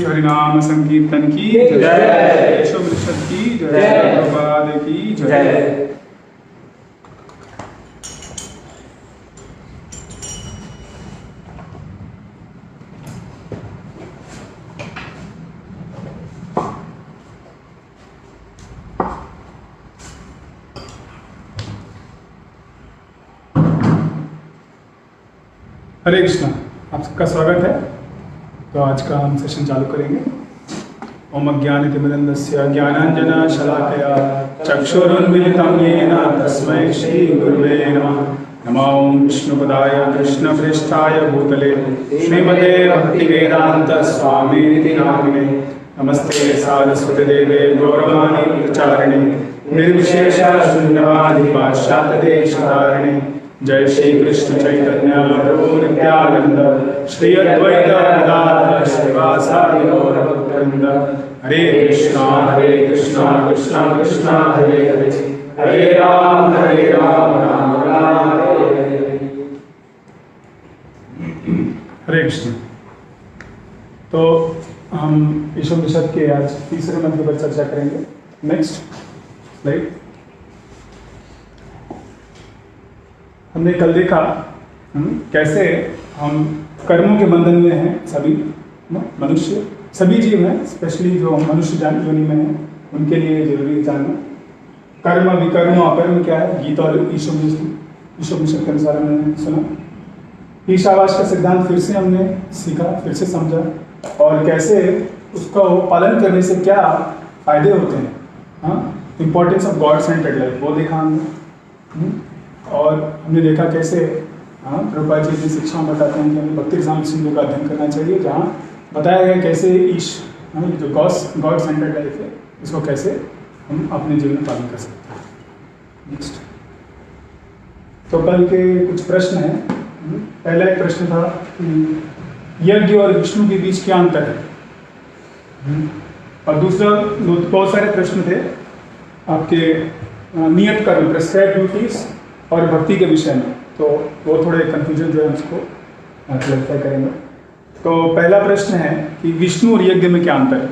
हरिनाम संकीर्तन की जय, ईशोपनिषद की जय, प्रभुपाद की जय। हरे कृष्णा, आप सबका स्वागत है। तो आज का हम सेशन चालू करेंगे। ओम अज्ञानतिमिरन्दस्य ज्ञानाञ्जनशलाकया चक्षुरुन्मिलितं येन तस्मै श्री गुरुवे नमः। नमो ओम विष्णुपदाय कृष्णप्रेष्ठाय भूतले श्रीमते भक्तिवेदांत स्वामीनिति नामिने। नमस्ते सारस्वतीदेवे गौरवाणी प्रचारिणे निर्विशेष शून्यवादी पाश्चात्यदेशधारिणे। जय श्री कृष्ण चैतन्य प्रभु नित्यानंद श्री अद्वैत गदाधर श्रीवासादि गौर भक्तवृंद। हरे कृष्णा कृष्णा कृष्णा हरे हरे, हरे राम राम राम हरे हरे। हरे कृष्ण। तो हम ईशोपनिषद के आज तीसरे मंत्र पर चर्चा करेंगे। Next slide. हमने कल देखा कैसे हम कर्मों के बंधन में हैं। सभी मनुष्य, सभी जीव हैं, स्पेशली जो मनुष्य योनि में हैं उनके लिए जरूरी जानना। कर्म विकर्म अकर्म क्या है, गीता और ईशोपनिषद के अनुसार हमने सुना। ईशावास का सिद्धांत फिर से हमने सीखा, फिर से समझा, और कैसे उसका पालन करने से क्या फायदे होते हैं। हाँ, importance of God centred life वो देखा हमने। और हमने देखा कैसे प्रभुपाद जी अपनी शिक्षाओं बताते हैं कि हमें भक्ति रसामृत सिंधु का अध्ययन करना चाहिए, जहाँ बताया गया कैसे जो गॉड सेंटर्ड लाइफ है इसको कैसे हम अपने जीवन में पालन कर सकते हैं। नेक्स्ट। तो कल के कुछ प्रश्न हैं। पहला एक प्रश्न था कि यज्ञ और विष्णु के बीच क्या अंतर है, और दूसरा बहुत सारे प्रश्न थे आपके नियत कर्म प्रेस्क्राइब्ड ड्यूटीज और भक्ति के विषय में। तो वो थोड़े कन्फ्यूजन जो है उसको क्लैरिफाई करेंगे। तो पहला प्रश्न है कि विष्णु और यज्ञ में क्या अंतर है।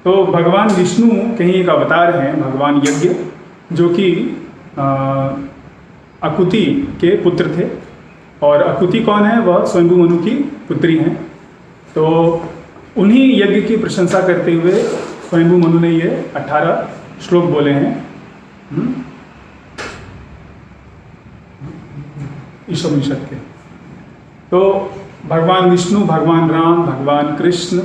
तो भगवान विष्णु कहीं एक अवतार हैं, भगवान यज्ञ, जो कि अकुति के पुत्र थे। और अकुति कौन है? वह स्वयंभू मनु की पुत्री हैं। तो उन्हीं यज्ञ की प्रशंसा करते हुए स्वयंभू मनु ने ये 18 श्लोक बोले हैं ईशोपनिषद के। तो भगवान विष्णु, भगवान राम, भगवान कृष्ण,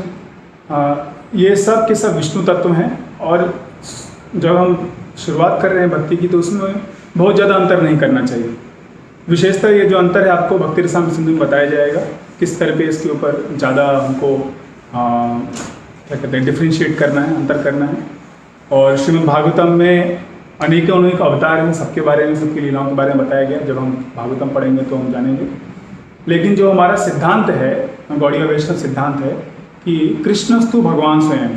ये सब के सब विष्णु तत्व हैं। और जब हम शुरुआत कर रहे हैं भक्ति की, तो उसमें बहुत ज़्यादा अंतर नहीं करना चाहिए। विशेषतः ये जो अंतर है आपको भक्ति रसामृत सिंधु में बताया जाएगा, किस तरह पे इसके ऊपर ज़्यादा हमको क्या कहते हैं डिफ्रेंशिएट करना है, अंतर करना है। और श्रीमद् भागवतम में अनेकों अवतार हैं, सबके बारे में, सबकी लीलाओं के बारे में बताया गया। जब हम भागवतम पढ़ेंगे तो हम जानेंगे। लेकिन जो हमारा सिद्धांत है, गौड़ीय वैष्णव सिद्धांत है कि कृष्णस्तु भगवान स्वयं,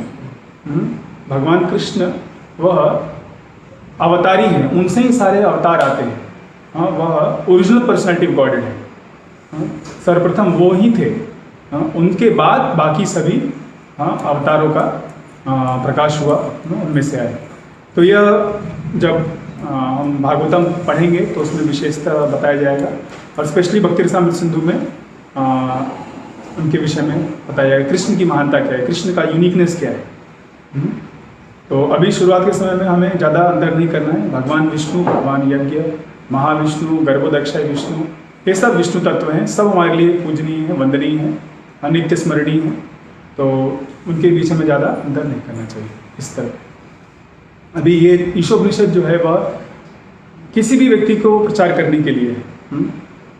भगवान कृष्ण वह अवतारी हैं, उनसे ही सारे अवतार आते हैं। हाँ, वह ओरिजिनल पर्सनैलिटी ऑफ गॉड है। सर्वप्रथम वो ही थे, उनके बाद बाकी सभी अवतारों का प्रकाश हुआ, उनमें से आए। तो यह जब हम भागवतम पढ़ेंगे तो उसमें विशेषता बताया जाएगा। और स्पेशली भक्ति रसामृत सिंधु में उनके विषय में बताया जाएगा, कृष्ण की महानता क्या है, कृष्ण का यूनिकनेस क्या है। तो अभी शुरुआत के समय में हमें ज़्यादा अंदर नहीं करना है। भगवान विष्णु, भगवान यज्ञ, महाविष्णु, गर्भोदक्षय विष्णु, ये सब विष्णु तत्व हैं। सब हमारे लिए पूजनीय हैं, वंदनीय हैं, नित्य स्मरणीय हैं। तो उनके बीच में ज़्यादा अंदर नहीं करना चाहिए इस तरह। अभी ये ईशोपनिषद जो है वह किसी भी व्यक्ति को प्रचार करने के लिए है।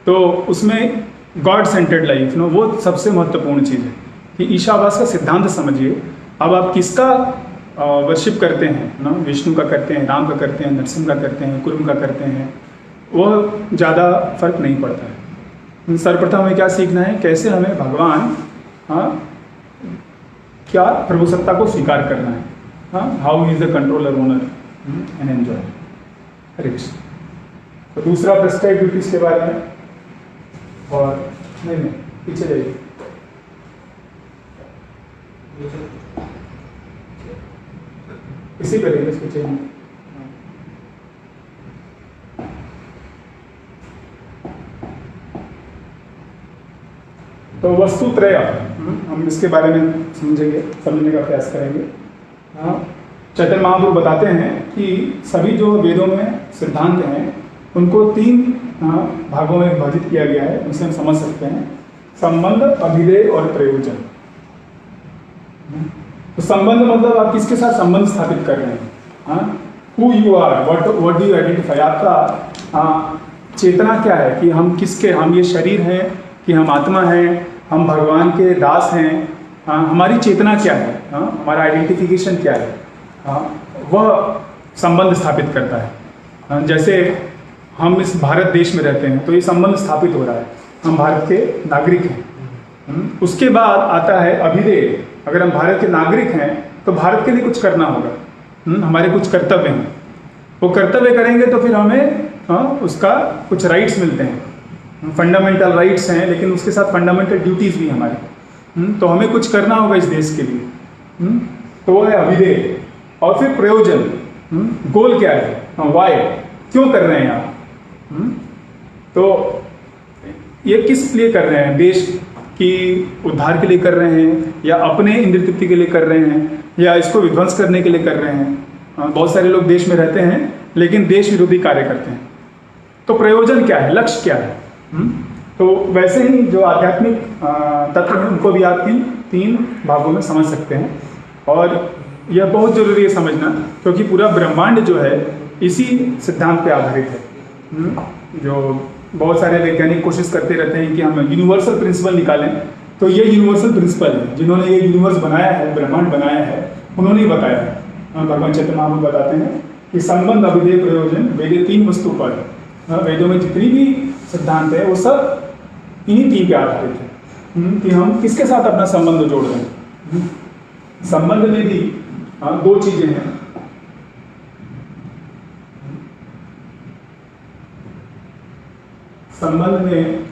तो उसमें गॉड सेंटर्ड लाइफ वो सबसे महत्वपूर्ण चीज़ है कि ईशावास का सिद्धांत समझिए। अब आप किसका वर्शिप करते हैं ना, विष्णु का करते हैं, राम का करते हैं, नरसिंह का करते हैं, कुर्म का करते हैं, वह ज़्यादा फर्क नहीं पड़ता है। सर्वप्रथम हमें क्या सीखना है, कैसे हमें भगवान क्या प्रभुसत्ता को स्वीकार करना है, how is the controller owner and enjoy. Hare Krishna. तो दूसरा प्रेस्क्राइब ड्यूटीज के बारे में, और नहीं पीछे जाइए। इसी पर इसको चाहिए। तो वस्तुत्रय हम इसके बारे में समझने का प्रयास करेंगे। चैतन्य महाप्रभु बताते हैं कि सभी जो वेदों में सिद्धांत हैं उनको 3 भागों में विभाजित किया गया है। उनसे हम समझ सकते हैं संबंध, अभिधेय और प्रयोजन। तो संबंध मतलब आप किसके साथ संबंध स्थापित कर रहे हैं, who you are, what do you identify. आपका चेतना क्या है कि हम किसके, हम ये शरीर हैं कि हम आत्मा हैं, हम भगवान के दास हैं। हमारी चेतना क्या है, हमारा आइडेंटिफिकेशन क्या है, वह संबंध स्थापित करता है। जैसे हम इस भारत देश में रहते हैं तो ये संबंध स्थापित हो रहा है, हम भारत के नागरिक हैं। उसके बाद आता है अभिधेय। अगर हम भारत के नागरिक हैं तो भारत के लिए कुछ करना होगा, हमारे कुछ कर्तव्य हैं, वो कर्तव्य करेंगे तो फिर हमें उसका कुछ राइट्स मिलते हैं, फंडामेंटल राइट्स हैं, लेकिन उसके साथ फंडामेंटल ड्यूटीज़ भी हमारी। तो हमें कुछ करना होगा इस देश के लिए, तो वो है अभिधेय। और फिर प्रयोजन, गोल क्या है, वाई, क्यों कर रहे हैं आप। तो ये किस लिए कर रहे हैं, देश की उद्धार के लिए कर रहे हैं, या अपने इंद्रिय तृप्ति के लिए कर रहे हैं, या इसको विध्वंस करने के लिए कर रहे हैं। बहुत सारे लोग देश में रहते हैं लेकिन देश विरोधी कार्य करते हैं। तो प्रयोजन क्या है, लक्ष्य क्या है। तो वैसे ही जो आध्यात्मिक तत्व हैं उनको भी आप 3 भागों में समझ सकते हैं। और यह बहुत जरूरी है समझना, क्योंकि पूरा ब्रह्मांड जो है इसी सिद्धांत पे आधारित है। जो बहुत सारे वैज्ञानिक कोशिश करते रहते हैं कि हम यूनिवर्सल प्रिंसिपल निकालें, तो ये यूनिवर्सल प्रिंसिपल है। जिन्होंने ये यूनिवर्स बनाया है, ब्रह्मांड बनाया है, उन्होंने ही बताया है। भगवान चैतन्य महाप्रभु बताते हैं कि संबंध, अभिधेय, प्रयोजन वेद 3 वस्तु पर, वेदों में जितनी भी सिद्धांत है वो सब इन्हीं 3 पे आधारित है कि हम किसके साथ अपना संबंध जोड़ रहे हैं। संबंध में भी 2 चीजें हैं। संबंध में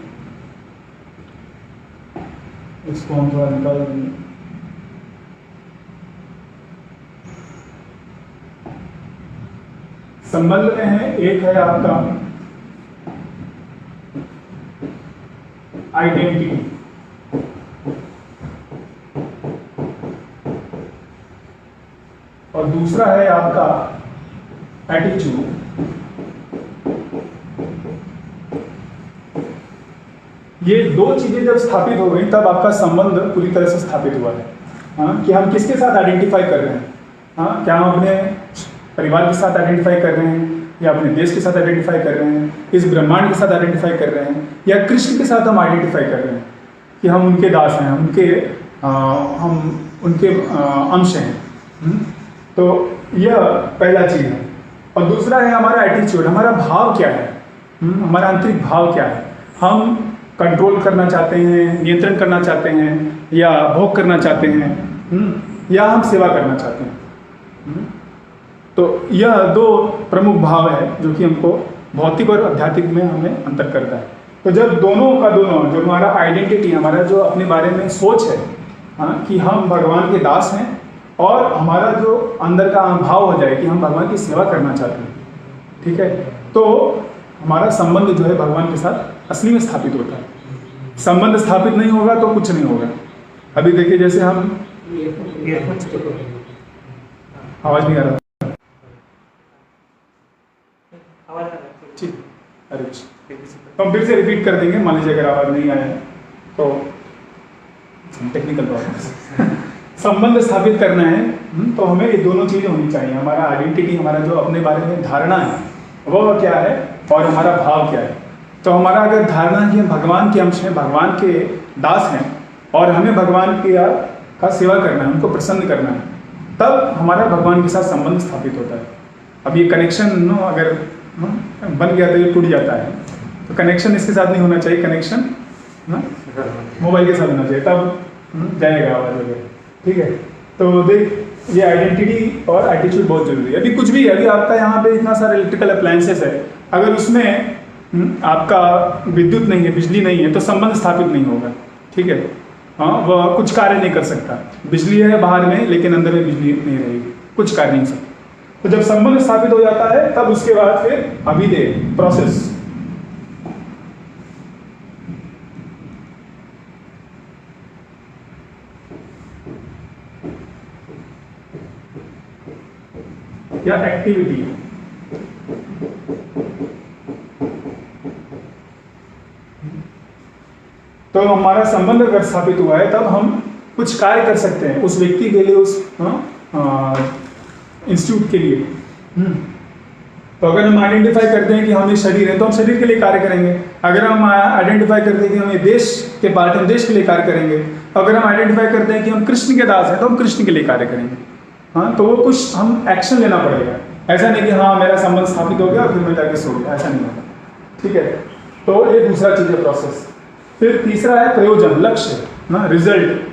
इसको हम थोड़ा निकाल देंगे। संबंध में है, एक है आपका आइडेंटिटी, और दूसरा है आपका एटीट्यूड। ये दो चीजें जब स्थापित हो गई तब आपका संबंध पूरी तरह से स्थापित हुआ है। हाँ, कि हम किसके साथ आइडेंटिफाई कर रहे हैं। हाँ, क्या हम अपने परिवार के साथ आइडेंटिफाई कर रहे हैं, या अपने देश के साथ आइडेंटिफाई कर रहे हैं, इस ब्रह्मांड के साथ आइडेंटिफाई कर रहे हैं, या कृष्ण के साथ हम आइडेंटिफाई कर रहे हैं कि हम उनके दास हैं, हम उनके अंश हैं। तो यह पहला चीज है। और दूसरा है हमारा एटीट्यूड, हमारा भाव क्या है, हमारा आंतरिक भाव क्या है। हम कंट्रोल करना चाहते हैं, नियंत्रण करना चाहते हैं, या भोग करना चाहते हैं, या हम सेवा करना चाहते हैं। तो यह दो प्रमुख भाव है जो कि हमको भौतिक और आध्यात्मिक में हमें अंतर करता है। तो जब दोनों का दोनों, जो हमारा आइडेंटिटी, हमारा जो अपने बारे में सोच है, हाँ, कि हम भगवान के दास हैं, और हमारा जो अंदर का भाव हो जाए कि हम भगवान की सेवा करना चाहते हैं, ठीक है, तो हमारा संबंध जो है भगवान के साथ असली में स्थापित होता है। संबंध स्थापित नहीं होगा तो कुछ नहीं होगा। अभी देखिए, जैसे हम आवाज नहीं आ रहा, ठीक, अरे तो हम फिर से रिपीट कर देंगे, मान लीजिए अगर आवाज नहीं आया है तो टेक्निकल प्रॉब्लम। संबंध स्थापित करना है तो हमें ये दोनों चीजें होनी चाहिए। हमारा आइडेंटिटी, हमारा जो अपने बारे में धारणा है वह क्या है, और हमारा भाव क्या है। तो हमारा अगर धारणा है कि हम भगवान के अंश हैं, भगवान के दास हैं, और हमें भगवान का सेवा करना है, उनको प्रसन्न करना है, तब हमारा भगवान के साथ संबंध स्थापित होता है। अब ये कनेक्शन अगर बन गया तो ये टूट जाता है। तो कनेक्शन इसके साथ नहीं होना चाहिए, कनेक्शन मोबाइल के साथ होना चाहिए, तब जाएगा आवाज वगैरह, ठीक है। तो देख, ये आइडेंटिटी और एटीट्यूड बहुत जरूरी है। अभी कुछ भी है, अभी आपका यहाँ पे इतना सारा इलेक्ट्रिकल अप्लायंसेस है, अगर उसमें आपका विद्युत नहीं है, बिजली नहीं है, तो संबंध स्थापित नहीं होगा, ठीक है। हाँ, वह कुछ कार्य नहीं कर सकता। बिजली है बाहर में, लेकिन अंदर में बिजली नहीं रहेगी, कुछ कार्य नहीं सकता। तो जब संबंध स्थापित हो जाता है तब उसके बाद फिर अभिधेय प्रोसेस, या एक्टिविटी, तो हमारा संबंध अगर स्थापित हुआ है तब हम कुछ कार्य कर सकते हैं उस व्यक्ति के लिए, उस इंस्टीट्यूट के लिए। तो अगर हम आइडेंटिफाई करते हैं कि हम ये शरीर है तो हम शरीर के लिए कार्य करेंगे। अगर हम आइडेंटिफाई करते हैं कि हम ये देश के पार्ट हैं, देश के लिए कार्य करेंगे। अगर हम आइडेंटिफाई करते हैं कि हम कृष्ण के दास हैं तो हम कृष्ण के लिए कार्य करेंगे। हाँ, तो वो कुछ हम एक्शन लेना पड़ेगा। ऐसा नहीं कि हाँ मेरा संबंध स्थापित हो गया और फिर मैं जाके सो गया, ऐसा नहीं होगा, ठीक है। तो ये दूसरा चीज है, प्रोसेस। फिर तीसरा है प्रयोजन, लक्ष्य ना, रिजल्ट।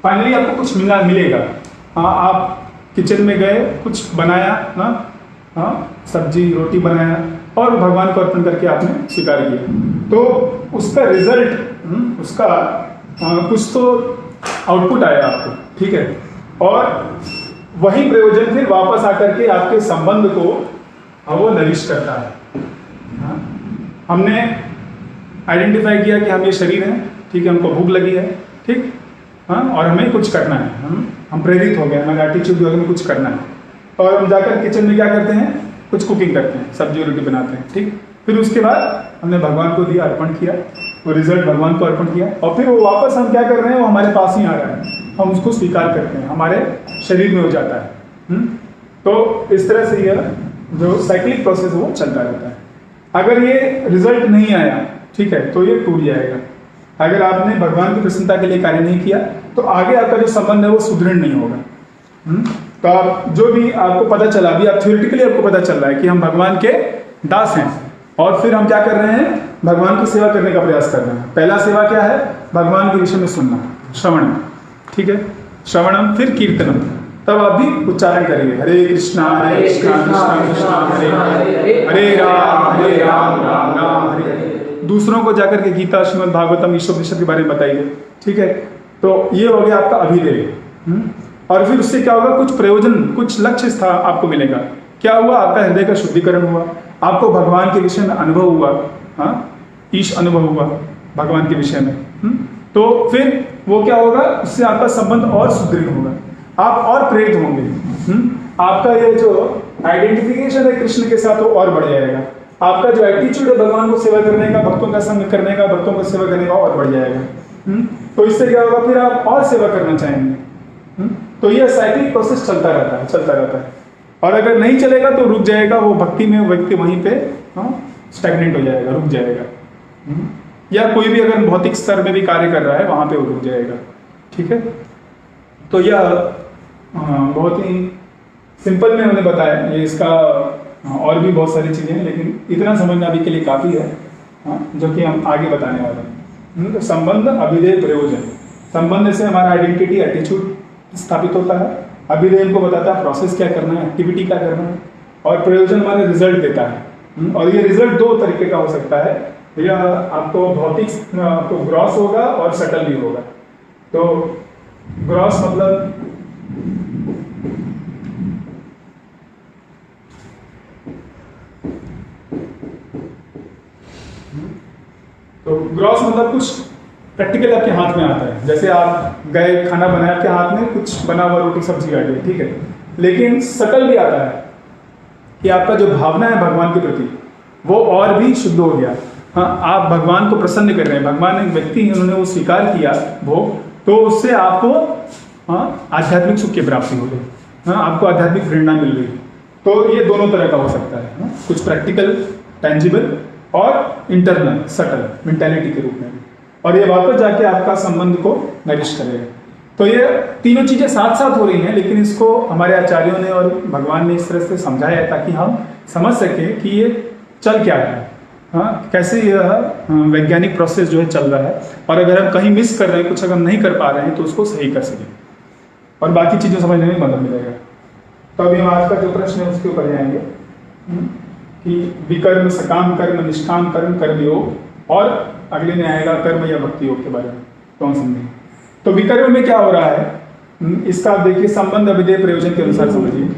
फाइनली आपको कुछ मिलेगा। हाँ, आप किचन में गए, कुछ बनाया ना, हाँ, सब्जी रोटी बनाया और भगवान को अर्पण करके आपने स्वीकार किया, तो उसका रिजल्ट, उसका कुछ तो आउटपुट आया आपको, ठीक है। और वही प्रयोजन फिर वापस आकर के आपके संबंध को वो नरिश करता है। हाँ, हमने आइडेंटिफाई किया कि हम ये शरीर हैं, ठीक है, हमको भूख लगी है, ठीक, हाँ, और हमें कुछ करना है, हम प्रेरित हो गए, हमारा एटीट्यूड जो है हमें कुछ करना है, और हम जाकर किचन में क्या करते हैं, कुछ कुकिंग करते हैं, सब्जी रोटी बनाते हैं, ठीक। फिर उसके बाद हमने भगवान को दिया, अर्पण किया, वो रिजल्ट भगवान को अर्पण किया, और फिर वो वापस हम क्या कर रहे हैं, वो हमारे पास ही आ रहा है, हम उसको स्वीकार करते हैं, हमारे शरीर में हो जाता है। तो इस तरह से यह जो साइक्लिक प्रोसेस है वो चलता रहता है। अगर ये रिजल्ट नहीं आया, ठीक है, तो ये टूट जाएगा। अगर आपने भगवान की प्रसन्नता के लिए कार्य नहीं किया तो आगे आपका जो संबंध है वो सुदृढ़ नहीं होगा। तो आप जो भी आपको पता चला, अभी आप थ्योरेटिकली आपको पता चल रहा है कि हम भगवान के दास हैं, और फिर हम क्या कर रहे हैं, भगवान की सेवा करने का प्रयास कर रहे हैं। पहला सेवा क्या है, भगवान के विषय में सुनना, श्रवण। ठीक है, श्रवणम फिर कीर्तनम, तब आप भी उच्चारण करेंगे हरे कृष्णा कृष्णा कृष्णा हरे हरे, हरे राम राम राम हरे हरे। दूसरों को जाकर के गीता, श्रीमद् भागवतम, ईशोपनिषद के बारे में बताइए, ठीक है। तो ये हो गया आपका अभिधेय। और फिर उससे क्या होगा, कुछ प्रयोजन, कुछ लक्ष्य था आपको मिलेगा। क्या हुआ, आपका हृदय का शुद्धिकरण हुआ, आपको भगवान के विषय में अनुभव हुआ, हाँ, ईश अनुभव हुआ भगवान के विषय में। तो फिर वो क्या होगा, उससे आपका संबंध और सुदृढ़ होगा, आप और प्रेरित होंगे। आपका ये जो आइडेंटिफिकेशन है कृष्ण के साथ वो और बढ़ जाएगा। आपका जो एटीट्यूड है भगवान को सेवा करने का, भक्तों का संग करने का, भक्तों को सेवा करने का और बढ़ जाएगा। तो इससे क्या होगा, फिर आप और सेवा करना चाहेंगे। तो यह साइक्लिक प्रोसेस चलता रहता है। और अगर नहीं चलेगा तो रुक जाएगा, वो भक्ति में व्यक्ति वहीं पे स्टैग्नेंट हो जाएगा, रुक जाएगा। या कोई भी अगर भौतिक स्तर में भी कार्य कर रहा है वहां पे वो रुक जाएगा, ठीक है। तो यह बहुत ही सिंपल में हमने बताया, ये इसका और भी बहुत सारी चीजें हैं, लेकिन इतना समझना अभी के लिए काफी है, जो कि हम आगे बताने वाले हैं। तो संबंध, अभिधेय, प्रयोजन। संबंध से हमारा आइडेंटिटी, एटीट्यूड स्थापित होता है। अभिधेय को बताता है प्रोसेस क्या करना है, एक्टिविटी क्या करना है, और प्रयोजन हमारे रिजल्ट देता है। और ये रिजल्ट दो तरीके का हो सकता है, या आपको भौतिक आपको ग्रॉस होगा और सटल भी होगा। तो ग्रॉस मतलब ग्रॉस मतलब कुछ प्रैक्टिकल आपके हाथ में आता है, जैसे आप गए खाना बनाया, आपके हाथ में कुछ बना हुआ रोटी सब्जी आ गई, ठीक है। लेकिन सटल भी आता है कि आपका जो भावना है भगवान के प्रति वो और भी शुद्ध हो गया। हाँ, आप भगवान को प्रसन्न कर रहे हैं, भगवान एक व्यक्ति है, उन्होंने वो स्वीकार किया भोग, तो उससे आपको आध्यात्मिक सुख की प्राप्ति हो गई, हाँ, आपको आध्यात्मिक प्रेरणा मिल गई। तो ये दोनों तरह का हो सकता है, कुछ प्रैक्टिकल टेंजिबल और इंटरनल सटल मेंटालिटी के रूप में। और ये वापस जाके आपका संबंध को नरिश करेगा। तो ये तीनों चीजें साथ साथ हो रही हैं, लेकिन इसको हमारे आचार्यों ने और भगवान ने इस तरह से समझाया है ताकि हम समझ सके कि ये चल क्या रहा है, हाँ, कैसे यह वैज्ञानिक प्रोसेस जो है चल रहा है, और अगर हम कहीं मिस कर रहे हैं, कुछ अगर नहीं कर पा रहे हैं, तो उसको सही कर सकें और बाकी चीज़ें समझने में मदद मिलेगा। तो अभी हम आज का जो प्रश्न है उसके ऊपर जाएंगे कि विकर्म, सकाम कर्म, निष्काम कर्म, कर्मयोग, और अगले में आएगा कर्म या भक्ति योग के बारे में, कौन समझेंगे। तो विकर्म में क्या हो रहा है, इसका आप देखिए संबंध, अभिधेय, प्रयोजन के अनुसार समझिए।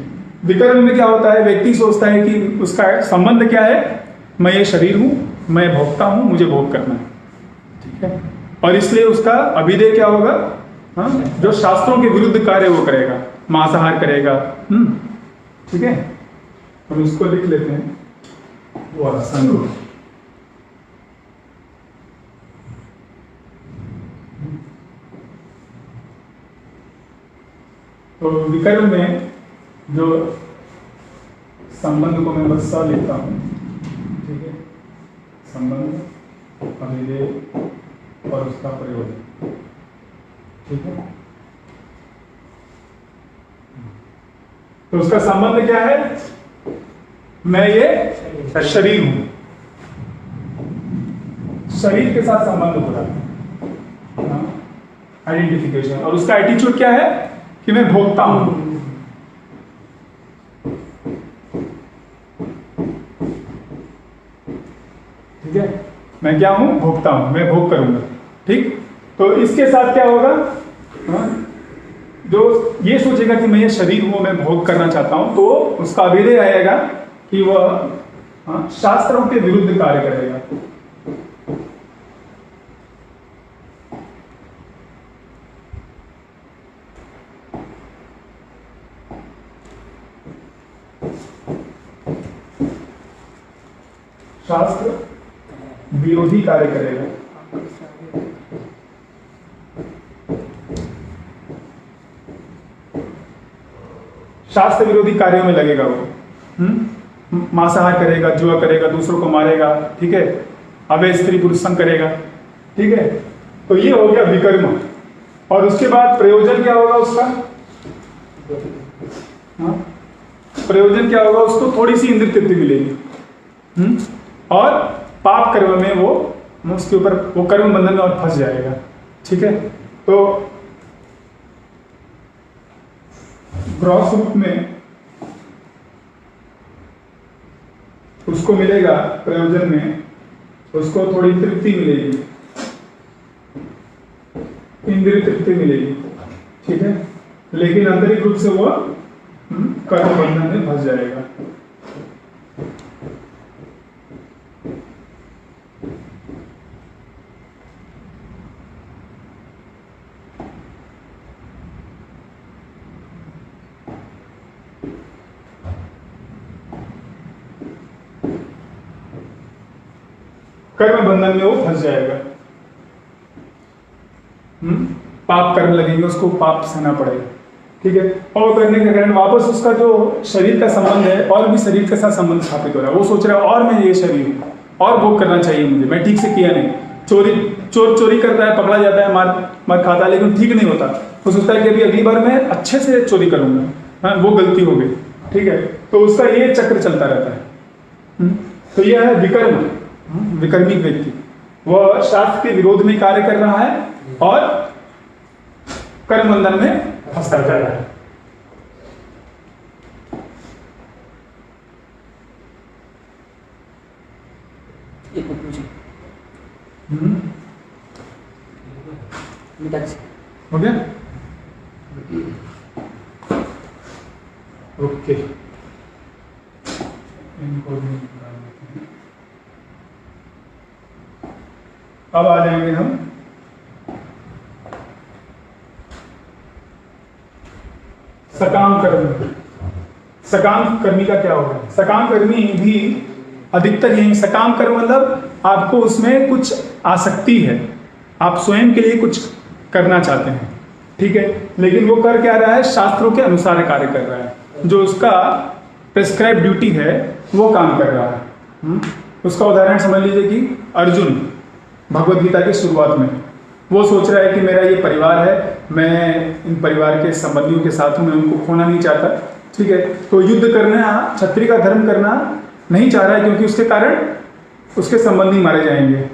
विकर्म में क्या होता है, व्यक्ति सोचता है कि उसका संबंध क्या है, मैं ये शरीर हूँ, मैं भोगता हूँ, मुझे भोग करना है, ठीक है। और इसलिए उसका अभिधेय क्या होगा, हाँ, जो शास्त्रों के विरुद्ध कार्य वो करेगा, मांसाहार करेगा, ठीक है। हम इसको लिख लेते हैं, वो आसान हो। तो विकर्म में जो संबंध को मैं बस सा लेता हूं, ठीक है, संबंध, अभिधेय और उसका प्रयोजन, ठीक है। तो उसका संबंध क्या है, मैं ये शरीर हूं, शरीर के साथ संबंध हो रहा है, आइडेंटिफिकेशन। और उसका एटीट्यूड क्या है कि मैं भोगता हूं, ठीक है, मैं क्या हूं, भोगता हूं, मैं भोग करूंगा, ठीक। तो इसके साथ क्या होगा, जो ये सोचेगा कि मैं ये शरीर हूं, मैं भोग करना चाहता हूं, तो उसका अभिधेय आएगा कि वह शास्त्रों के विरुद्ध कार्य करेगा। शास्त्र विरोधी कार्य करेगा, शास्त्र विरोधी कार्यों में लगेगा वो, मांसाहार करेगा, जुआ करेगा, दूसरों को मारेगा, ठीक है, अवैध स्त्री पुरुष संग करेगा, ठीक है। तो ये हो गया विकर्म। और उसके बाद प्रयोजन क्या होगा उसका, प्रयोजन क्या होगा, उसको थोड़ी सी इंद्रिय तृप्ति मिलेगी, और पाप कर्म में वो उसके ऊपर वो कर्म बंधन में और फंस जाएगा, ठीक है। तो ग्रॉस रूप में उसको मिलेगा प्रयोजन में, उसको थोड़ी तृप्ति मिलेगी, इंद्रिय तृप्ति मिलेगी, ठीक है, लेकिन आंतरिक रूप से वो कर्म बंधन में फंस जाएगा। कर्म बंधन में वो फंस जाएगा। पाप कर्म लगेंगे, उसको पाप सहना पड़ेगा, ठीक है। और करने के कारण वापस उसका जो शरीर का संबंध है और भी शरीर के साथ संबंध स्थापित हो रहा है। वो सोच रहा है और मैं ये शरीर हूँ और भोग करना चाहिए मुझे, मैं ठीक से किया नहीं। चोरी करता है, पकड़ा जाता है, मार खाता है, लेकिन ठीक नहीं होता। वो सोचता है कि अभी अगली बार मैं अच्छे से चोरी करूंगा, हाँ वो गलती हो गई, ठीक है। तो उसका ये चक्र चलता रहता है। तो यह है विकर्म, विकर्मी व्यक्ति। वह शास्त्र के विरोध में कार्य कर रहा है और कर्म बंधन में फंसा जा रहा है। हो गया? ओके, इनको अब आ जाएंगे हम सकाम कर्मी। सकाम कर्मी का क्या होगा? सकाम कर्मी भी अधिकतर यही, सकाम कर्म मतलब आपको उसमें कुछ आसक्ति है, आप स्वयं के लिए कुछ करना चाहते हैं, ठीक है, लेकिन वो कर क्या रहा है? शास्त्रों के अनुसार कार्य कर रहा है। जो उसका प्रेस्क्राइब ड्यूटी है वो काम कर रहा है। उसका उदाहरण समझ लीजिए कि अर्जुन भगवद गीता की शुरुआत में वो सोच रहा है कि मेरा ये परिवार है, मैं इन परिवार के संबंधियों के साथ हूँ, मैं उनको खोना नहीं चाहता, ठीक है। तो युद्ध करना, क्षत्रिय का धर्म करना नहीं चाह रहा है, क्योंकि उसके कारण उसके संबंधी मारे जाएंगे,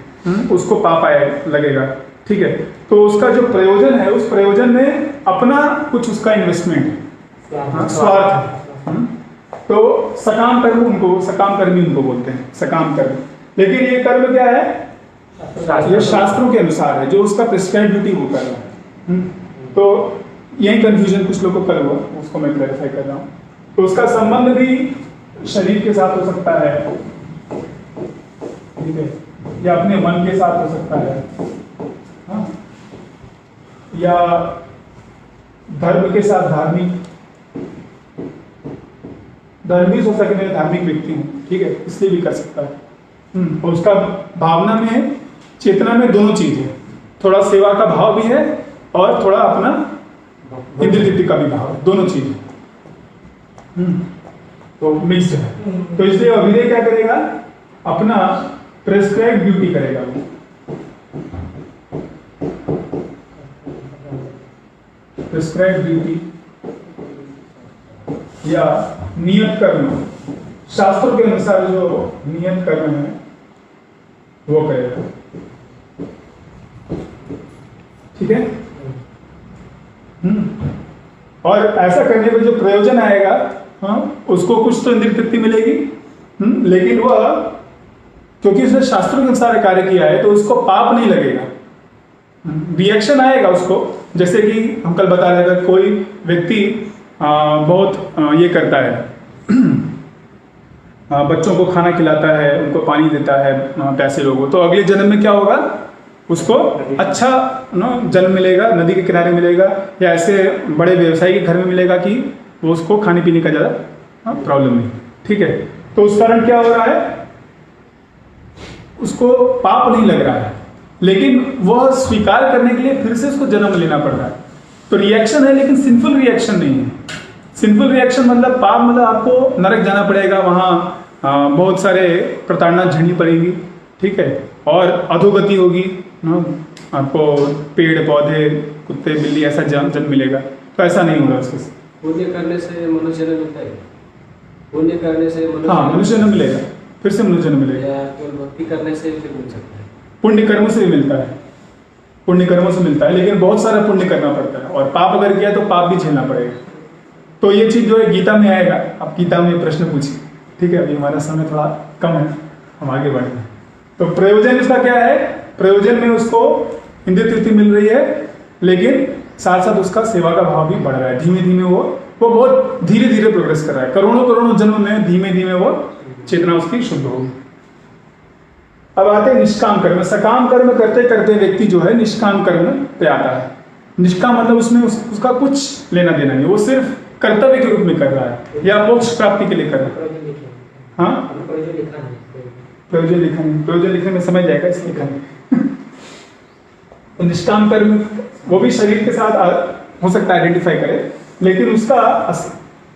उसको पाप लगेगा, ठीक है। तो उसका जो प्रयोजन है, उस प्रयोजन में अपना कुछ उसका इन्वेस्टमेंट है, स्वार्थ है। तो सकाम कर्म उनको, सकाम कर्मी उनको बोलते हैं, सकाम कर्म। लेकिन ये कर्म क्या है? ये शास्त्रों के अनुसार है, जो उसका प्रिस्क्राइब ड्यूटी वो कर रहा है। तो यही कंफ्यूजन कुछ लोगों को कल हुआ, उसको मैं क्लैरिफाई कर रहा हूँ। तो उसका संबंध भी शरीर के साथ हो सकता है, ठीक है, या अपने मन के साथ हो सकता है, हाँ? या धर्म के साथ, धार्मिक हो सके, मैं धार्मिक व्यक्ति हूँ, ठीक है, इसलिए भी कर सकता है। और उसका भावना में, चेतना में दोनों चीज है, थोड़ा सेवा का भाव भी है और थोड़ा अपना इंद्रिय तृप्ति का भी भाव है, दोनों चीज है। तो मिक्स्ड है। तो इसलिए अभिनय क्या करेगा? अपना प्रेस्क्राइब ड्यूटी करेगा वो, प्रेस्क्राइब ड्यूटी या नियत कर्म, शास्त्रों के अनुसार जो नियत कर्म है वो करेगा, ठीक है। और ऐसा करने में जो प्रयोजन आएगा, हाँ, उसको कुछ तो इंद्रिय तृप्ति मिलेगी, लेकिन वह क्योंकि उसने शास्त्रों के अनुसार कार्य किया है तो उसको पाप नहीं लगेगा। रिएक्शन आएगा उसको, जैसे कि हम कल बता रहे थे, कोई व्यक्ति बहुत ये करता है, बच्चों को खाना खिलाता है, उनको पानी देता है, प्यासे लोगों, तो अगले जन्म में क्या होगा? उसको अच्छा जन्म मिलेगा, नदी के किनारे मिलेगा, या ऐसे बड़े व्यवसायी के घर में मिलेगा कि वो उसको खाने पीने का ज़्यादा प्रॉब्लम नहीं, ठीक है। तो उस कारण क्या हो रहा है? उसको पाप नहीं लग रहा है, लेकिन वह स्वीकार करने के लिए फिर से उसको जन्म लेना पड़ रहा है। तो रिएक्शन है, लेकिन सिंपल रिएक्शन नहीं है। सिंपल रिएक्शन मतलब पाप, मतलब आपको नरक जाना पड़ेगा, वहाँ बहुत सारे प्रताड़ना झेलनी पड़ेगी, ठीक है, और अधोगति होगी, आपको पेड़ पौधे, कुत्ते बिल्ली ऐसा जन्म मिलेगा। तो ऐसा नहीं होगा उसके साथ। पुण्य करने से मनुष्य जन्म मिलता है, पुण्य करने से मनुष्य जन्म मिलेगा, फिर से मनुष्य जन्म मिलेगा, या भक्ति करने से फिर मिल सकता है। पुण्य कर्म से भी मिलता है, पुण्य कर्मों से मिलता है, लेकिन बहुत सारा पुण्य करना पड़ता है, और पाप अगर किया तो पाप भी झेलना पड़ेगा। तो ये चीज जो है गीता में आएगा। अब गीता में प्रश्न पूछिए, ठीक है। अभी हमारा समय थोड़ा कम है, हम आगे बढ़ेंगे। तो प्रयोजन इसका क्या है? प्रयोजन में उसको इंद्रिय तृप्ति मिल रही है, लेकिन साथ साथ उसका सेवा का भाव भी बढ़ रहा है। धीमे धीमे वो बहुत धीरे धीरे प्रोग्रेस कर रहा है। करोड़ों करोड़ों जन्म में धीमे धीमे वो चेतना उसकी शुद्ध होगी। अब आते हैं निष्काम कर्म। सकाम कर्म करते करते व्यक्ति जो है निष्काम कर्म पे आता है। निष्काम मतलब उसमें उसका कुछ लेना देना नहीं, वो सिर्फ कर्तव्य के रूप में कर रहा है या मोक्ष प्राप्ति के लिए कर रहा है। हाँ, प्रयोजन लिखा नहीं, प्रयोजन लिखने में समझ जाएगा, इसलिए लिखा नहीं। तो निष्काम कर्म वो भी शरीर के साथ हो सकता है आइडेंटिफाई करे, लेकिन उसका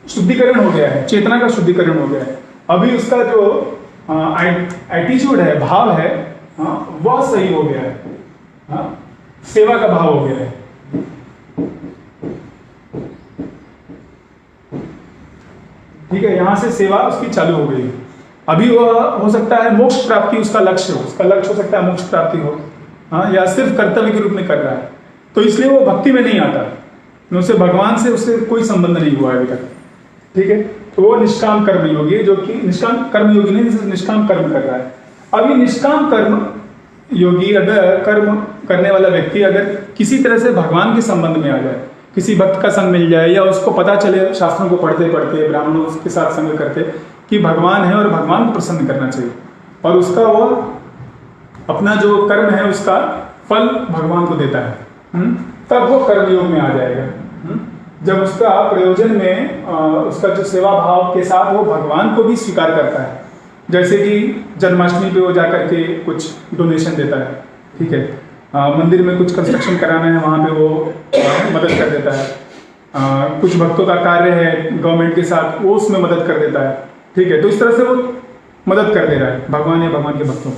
शुद्धिकरण हो गया है, चेतना का शुद्धिकरण हो गया है। अभी उसका जो एटीट्यूड है, भाव है, वह सही हो गया है, सेवा का भाव हो गया है। ठीक है, यहां से सेवा उसकी चालू हो गई। अभी वह हो सकता है मोक्ष प्राप्ति उसका लक्ष्य हो, उसका लक्ष्य हो सकता है मोक्ष प्राप्ति हो, या सिर्फ कर्तव्य के रूप में कर रहा है, तो इसलिए वो भक्ति में नहीं आता, उससे भगवान से उससे कोई संबंध नहीं हुआ है अभी तक। ठीक है, तो वो निष्काम कर्म योगी, जो कि निष्काम कर्म योगी नहीं, निष्काम कर्म कर रहा है। अभी निष्काम कर्म योगी अगर कर्म करने वाला व्यक्ति अगर किसी तरह से भगवान के संबंध में आ जाए, किसी भक्त का संग मिल जाए, या उसको पता चले शास्त्रों को पढ़ते पढ़ते, ब्राह्मणों के साथ संग करते कि भगवान है और भगवान को प्रसन्न करना चाहिए, और उसका वो अपना जो कर्म है उसका फल भगवान को देता है, तब वो कर्मयोग में आ जाएगा। जब उसका प्रयोजन में उसका जो सेवा भाव के साथ वो भगवान को भी स्वीकार करता है, जैसे कि जन्माष्टमी पे वो जाकर के कुछ डोनेशन देता है, ठीक है, मंदिर में कुछ कंस्ट्रक्शन कराना है, वहाँ पे वो मदद कर देता है, कुछ भक्तों का कार्य है गवर्नमेंट के साथ, वो उसमें मदद कर देता है। ठीक है, तो इस तरह से वो मदद कर दे रहा है भगवान या भगवान के भक्तों,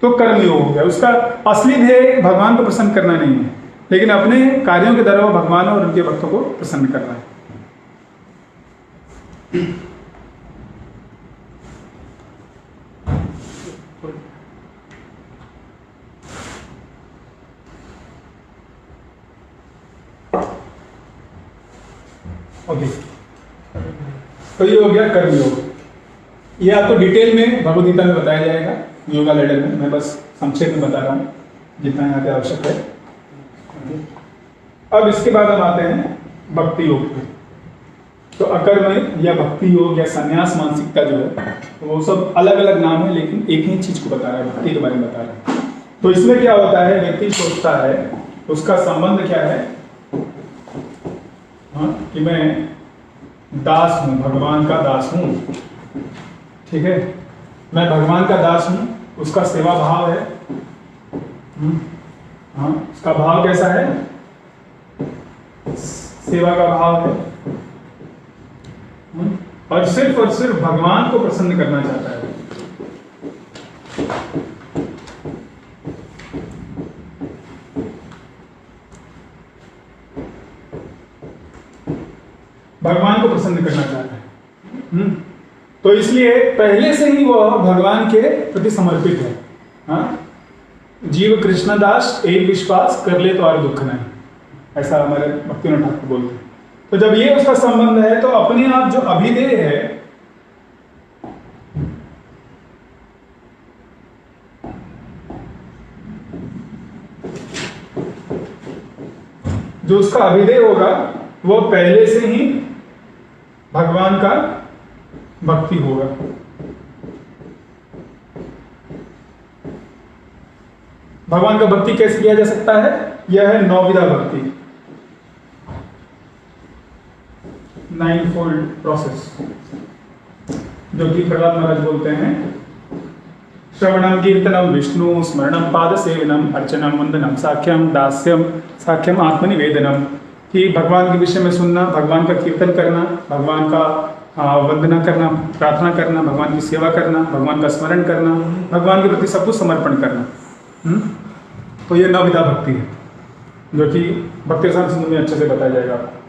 तो कर्मयोग हो गया। उसका असली ध्येय भगवान को प्रसन्न करना नहीं है, लेकिन अपने कार्यों के द्वारा वो भगवान और उनके भक्तों को प्रसन्न करना है। ओके, तो ये हो गया कर्मयोग। ये आपको डिटेल में भगवद गीता में बताया जाएगा, योगा लेडर में। मैं बस संक्षेप में बता रहा हूँ जितना यहाँ पे आवश्यक है। अब इसके बाद हम आते हैं भक्ति योग पे। तो अकर्म या भक्ति योग या संन्यास मानसिकता जो है, वो सब अलग अलग नाम है, लेकिन एक ही चीज को बता रहा है, भक्ति के बारे में बता रहा है। तो इसमें क्या होता है, व्यक्ति सोचता है, उसका संबंध क्या है, कि मैं दास हूं, भगवान का दास हूं। ठीक है, मैं भगवान का दास हूं, उसका सेवा भाव है। उसका भाव कैसा है, सेवा का भाव है, और सिर्फ भगवान को प्रसन्न करना चाहता है। भगवान को प्रसन्न करना चाहता है। तो इसलिए पहले से ही वह भगवान के प्रति समर्पित है। जीव कृष्णदास एक विश्वास कर ले तो और दुख नहीं, ऐसा हमारे भक्तिनाथ ठाकुर बोलते हैं। तो जब ये उसका संबंध है, तो अपने आप जो अभिधेय है, जो उसका अभिधेय होगा, वो पहले से ही भगवान का भक्ति होगा। भगवान का भक्ति कैसे किया जा सकता है, यह है नौविधा भक्ति, 9-fold प्रोसेस, जो कि प्रहलाद महाराज बोलते हैं। श्रवणम कीर्तनम विष्णु स्मरणम पाद सेवनम अर्चनम वंदनम साख्यम दास्यम साख्यम आत्मनिवेदनम, कि भगवान के विषय में सुनना, भगवान का कीर्तन करना, भगवान का वंदना करना, प्रार्थना करना, भगवान की सेवा करना, भगवान का स्मरण करना, भगवान के प्रति सब कुछ समर्पण करना। तो ये नवविधा भक्ति है, जो कि भक्ति रसायन सिंधु में अच्छे से बताया जाएगा आपको।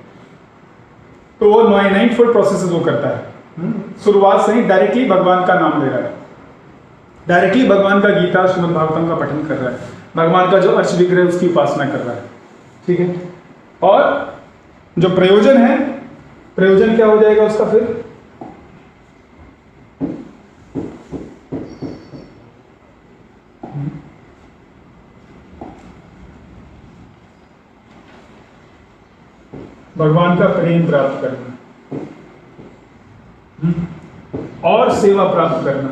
तो वो 9-fold प्रोसेस वो करता है। शुरुआत से ही डायरेक्टली भगवान का नाम ले रहा है, डायरेक्टली भगवान का गीता श्रीमद् भागवतम का पठन कर रहा है, भगवान का जो अर्च विग्रह उसकी उपासना कर रहा है। ठीक है, और जो प्रयोजन है, प्रयोजन क्या हो जाएगा उसका फिर? भगवान का प्रेम प्राप्त करना और सेवा प्राप्त करना।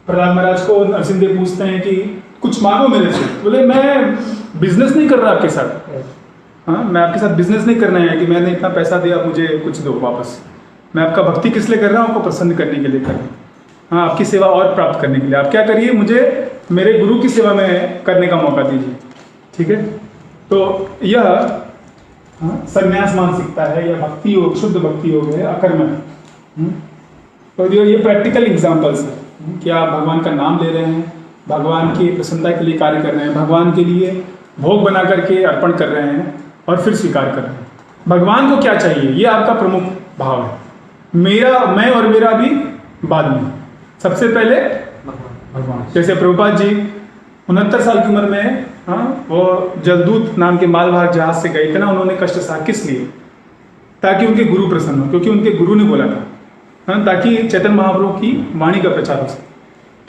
प्रहलाद महाराज को नरसिंह देव पूछते हैं कि कुछ मांगो मेरे से। बोले मैं बिजनेस नहीं कर रहा आपके साथ, हाँ मैं आपके साथ बिजनेस नहीं करना है कि मैंने इतना पैसा दिया मुझे कुछ दो वापस। मैं आपका भक्ति किस लिए कर रहा हूँ? आपको प्रसन्न करने के लिए कर रहा हूँ, हाँ आपकी सेवा और प्राप्त करने के लिए। आप क्या करिए, मुझे मेरे गुरु की सेवा में करने का मौका दीजिए। ठीक है, तो यह संन्यास मानसिकता है, यह भक्ति योग, शुद्ध भक्ति योग है, अकर्म है। तो ये प्रैक्टिकल एग्जाम्पल्स है कि आप भगवान का नाम ले रहे हैं, भगवान की प्रसन्नता के लिए कार्य कर रहे हैं, भगवान के लिए भोग बना करके अर्पण कर रहे हैं और फिर स्वीकार कर रहे हैं। भगवान को क्या चाहिए, ये आपका प्रमुख भाव है। मैं और मेरा भी बाद में, सबसे पहले भगवान। जैसे प्रभुपाद जी 69 साल की उम्र में वो जलदूत नाम के मालवाहक जहाज से गए थे ना, उन्होंने कष्ट सहा किस लिए? ताकि उनके गुरु प्रसन्न हो, क्योंकि उनके गुरु ने बोला था, ताकि चैतन्य महाप्रभु की वाणी का प्रचार हो सके।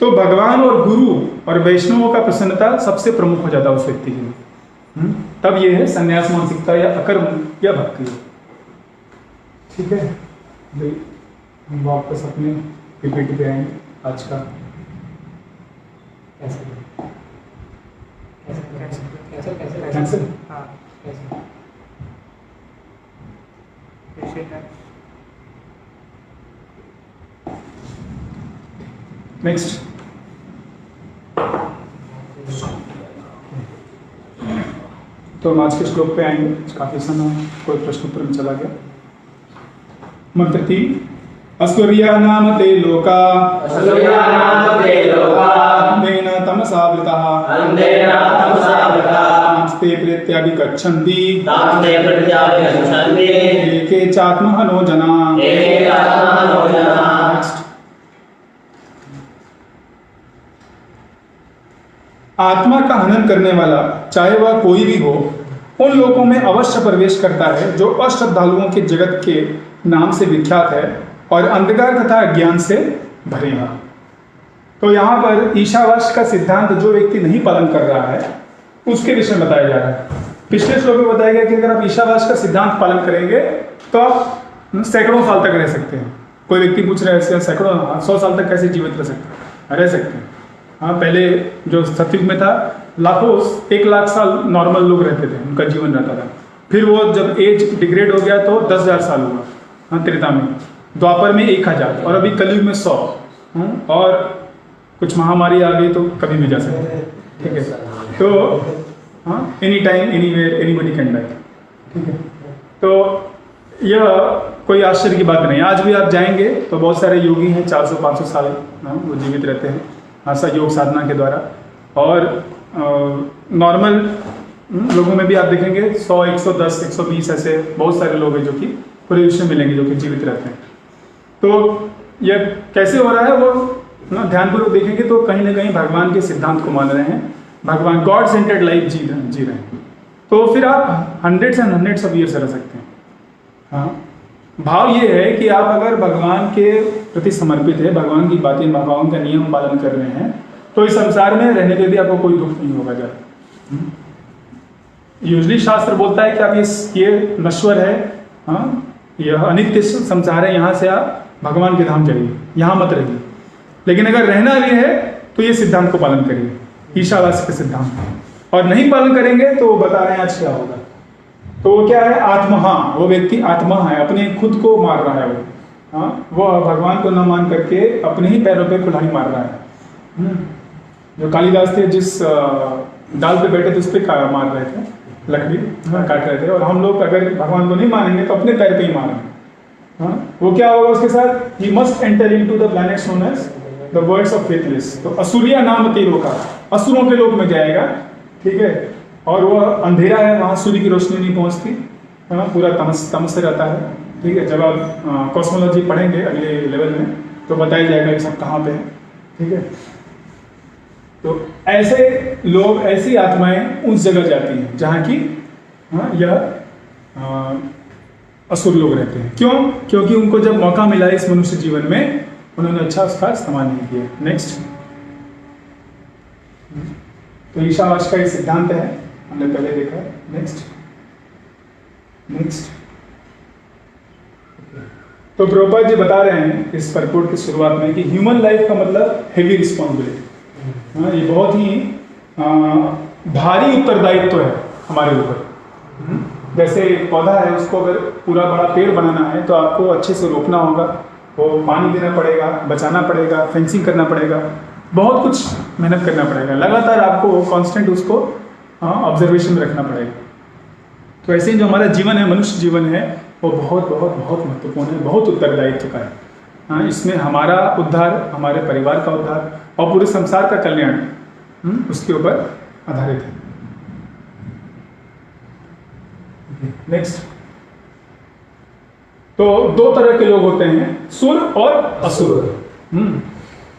तो भगवान और गुरु और वैष्णवों का प्रसन्नता सबसे प्रमुख हो जाता है उस व्यक्ति के लिए। तब ये है संन्यास मानसिकता या अकर्म या भक्ति। ठीक है, हम वापस अपने पीपीटी पे आएंगे। आज का कैंसिल नेक्स्ट। तो हम आज के श्लोक पे आएंगे। काफी समय कोई प्रश्न उत्तर में चला गया। मंत्र 3। अस्वर्या नाम ते लोका अंधेन तमसावृताः तांस्ते प्रेत्याभिगच्छन्ति एके चात्महनो जना। नेक्स्ट। आत्मा का हनन करने वाला, चाहे वह कोई भी हो, उन लोगों में अवश्य प्रवेश करता है जो अश्रद्धालुओं के जगत के नाम से विख्यात है और अंधकार तथा अज्ञान से भरेगा। तो यहाँ पर ईशावास्य का सिद्धांत जो व्यक्ति नहीं पालन कर रहा है उसके विषय में बताया जा रहा है। पिछले श्लोक में बताया गया कि अगर आप ईशावास्य का सिद्धांत पालन करेंगे तो आप सैकड़ों साल तक रह सकते हैं। कोई व्यक्ति पूछ रहा है सैकड़ों 100 साल तक कैसे जीवित रह सकते हैं? हाँ, पहले जो सतयुग में था लाखों 1 लाख साल नॉर्मल लोग रहते थे, उनका जीवन रहता था। फिर वो जब एज डिग्रेड हो गया तो 10,000 साल हुआ, हाँ त्रेता में। द्वापर में 1000 और अभी कलयुग में 100। और कुछ महामारी आ गई तो कभी भी जा सकते हैं। ठीक है, तो हाँ any time anywhere anybody can die. ठीक है, तो यह कोई आश्चर्य की बात नहीं। आज भी आप जाएंगे तो बहुत सारे योगी हैं 400-500 साल वो जीवित रहते हैं योग साधना के द्वारा। और नॉर्मल लोगों में भी आप देखेंगे 100, 110, 120 ऐसे बहुत सारे लोग हैं जो कि पूरे विश्व में मिलेंगे जो कि जीवित रहते हैं। तो यह कैसे हो रहा है वो ध्यानपूर्वक देखेंगे तो कहीं ना कहीं भगवान के सिद्धांत को मान रहे हैं, भगवान गॉड सेंटर्ड लाइफ जी रहे हैं। तो फिर आप hundreds and hundreds of years रह सकते हैं। हाँ, भाव ये है कि आप अगर भगवान के प्रति समर्पित है, भगवान की बातें, भगवान का नियम पालन कर रहे हैं, तो इस संसार में रहने पे भी आपको कोई दुख नहीं होगा। जब यूजली शास्त्र बोलता है कि आप ये नश्वर है, हाँ यह अनित्य संसार है, यहाँ से आप भगवान के धाम जाइए, यहाँ मत रहिए। लेकिन अगर रहना भी है तो ये सिद्धांत को पालन करिए, ईशावास्य के सिद्धांत। और नहीं पालन करेंगे तो बता रहे हैं आज क्या होगा। तो वो क्या है? आत्मा। हाँ, वो व्यक्ति आत्मा है, अपने खुद को मार रहा है वो। हाँ, वो भगवान को न मान करके अपने ही पैरों पे कुल्हाड़ी मार रहा है। जो कालिदास थे जिस डाल पे बैठे थे उस पर मार रहे थे, लकड़ी काट रहे थे। और हम लोग अगर भगवान को नहीं मानेंगे तो अपने पैर पे ही मारेंगे। हाँ, वो क्या होगा उसके साथ? He must enter into the planets known as the worlds of faithless. तो असुरिया नाम तेरो का, असुरों के लोक में जाएगा। ठीक है, और वह अंधेरा है, वहाँ सूर्य की रोशनी नहीं पहुँचती, है ना, पूरा तमस से रहता है। ठीक है, जब आप कॉस्मोलॉजी पढ़ेंगे अगले लेवल में तो बताया जाएगा कि सब कहाँ पे है। ठीक है, तो ऐसे लोग, ऐसी आत्माएं उस जगह जाती हैं जहाँ की यह असुर लोग रहते हैं। क्यों? क्योंकि उनको जब मौका मिला इस मनुष्य जीवन में, उन्होंने अच्छा उसका इस्तेमाल नहीं किया। नेक्स्ट, तो ईशावास्य का एक सिद्धांत है, हमने पहले देखा। नेक्स्ट नेक्स्ट तो प्रभुपाद जी बता रहे हैं इस परपोर्ट की शुरुआत में कि ह्यूमन लाइफ का मतलब हैवी रिस्पॉन्सिबिलिटी। ये बहुत ही भारी उत्तरदायित्व है हमारे ऊपर। जैसे एक पौधा है, उसको अगर पूरा बड़ा पेड़ बनाना है तो आपको अच्छे से रोपना होगा, वो पानी देना पड़ेगा, बचाना पड़ेगा, फेंसिंग करना पड़ेगा, बहुत कुछ मेहनत करना पड़ेगा, लगातार आपको कांस्टेंट उसको ऑब्जर्वेशन में रखना पड़ेगा। तो ऐसे ही जो हमारा जीवन है, मनुष्य जीवन है, वो बहुत बहुत बहुत महत्वपूर्ण है, बहुत उत्तरदायित्व का है। इसमें हमारा उद्धार, हमारे परिवार का उद्धार और पूरे संसार का कल्याण उसके ऊपर आधारित है। नेक्स्ट, तो दो तरह के लोग होते हैं, सुर और असुर।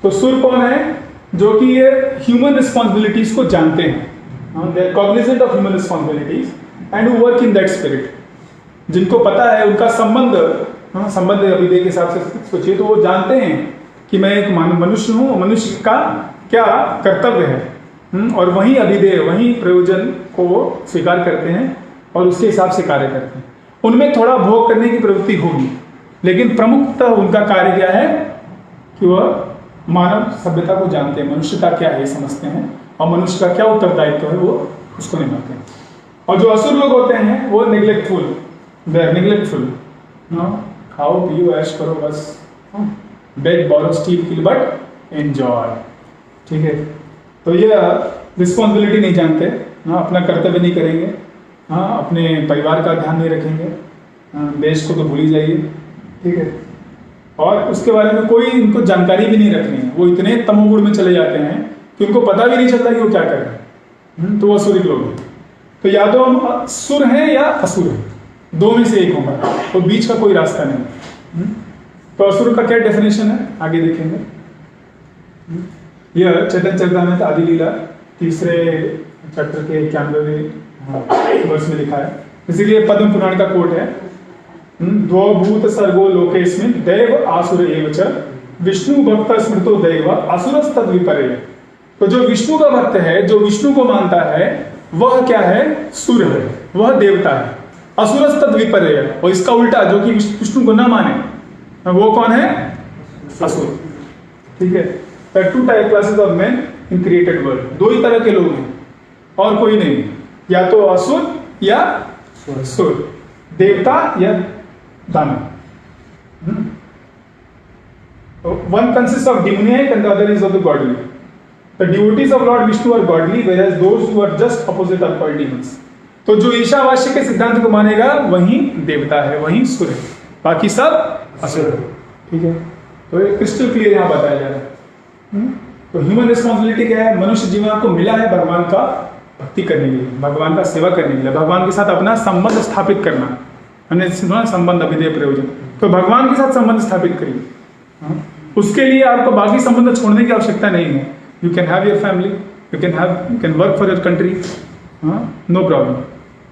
तो सुर कौन है? जो कि ये ह्यूमन रिस्पॉन्सिबिलिटीज को जानते हैं, they are cognizant of human responsibilities and who work in that spirit. जिनको पता है उनका संबंध अभिधेय के हिसाब से सोचिए तो वो जानते हैं कि मैं एक मनुष्य हूँ, मनुष्य का क्या कर्तव्य है, और वही अभिधेय, वही प्रयोजन को स्वीकार करते हैं और उसके हिसाब से कार्य करते हैं। उनमें थोड़ा भोग करने की प्रवृत्ति होगी, लेकिन प्रमुखतः उनका कार्य क्या है कि वह मानव सभ्यता को जानते हैं, मनुष्यता क्या है समझते हैं, और मनुष्य का क्या उत्तरदायित्व है वो उसको निभाते हैं। और जो असुर लोग होते हैं वो नेग्लेक्टफुल, खाओ पियो ऐश करो बस, beg borrow steal kill but enjoy. ठीक है, तो ये रिस्पॉन्सिबिलिटी नहीं जानते, अपना कर्तव्य नहीं करेंगे, अपने परिवार का ध्यान नहीं रखेंगे, देश को तो भूल ही जाइए। ठीक है, और उसके बारे में कोई इनको जानकारी भी नहीं रखनी है। वो इतने तमोगुण में चले जाते हैं कि उनको पता भी नहीं चलता कि वो क्या कर रहे हैं। तो वो असुरिक लोग हैं। तो या तो हम सुर हैं या असुर हैं, दो में से एक होगा, तो बीच का कोई रास्ता नहीं। तो असुर का क्या डेफिनेशन है आगे देखेंगे। यह चैतन्य चरितामृत आदि लीला 3 चैप्टर के 91वें वर्ष में लिखा है। इसीलिए पद्म पुराण का कोट है, द्वौ भूत सर्गो लोकेस्मिन् दैव आसुर एव च विष्णु भक्त स्मृतो दैव असुरस्तद विपर्यय। तो जो विष्णु का भक्त है, जो विष्णु को मानता है, वह क्या है? सुर है, वह देवता है। असुरस्तद विपर्यय, और इसका उल्टा जो कि विष्णु को ना माने, वो कौन है? असुर। ठीक है, two type classes of men in created world. दो ही तरह के लोग हैं और कोई नहीं, या तो असुर या सुर, देवता या दानव। One consists of demoniac and the other is of the godly. The devotees of Lord Vishnu are godly, whereas those who are just opposite are called demons. तो जो ईशावास्य के सिद्धांत को मानेगा वही देवता है, वही सुर है, बाकी सब असुर है। ठीक है, तो ये क्रिस्टल क्लियर यहाँ बताया जा रहा है। तो ह्यूमन रिस्पॉन्सिबिलिटी क्या है? मनुष्य जीवन आपको मिला है भगवान का भक्ति करने के लिए, भगवान का सेवा करने के लिए, भगवान के साथ अपना संबंध स्थापित करना। हमने सुना संबंध अभिधेय प्रयोजन, तो भगवान के साथ संबंध स्थापित करिए। उसके लिए आपको बाकी संबंध छोड़ने की आवश्यकता नहीं है। You can have your family, you can work for your country, no problem,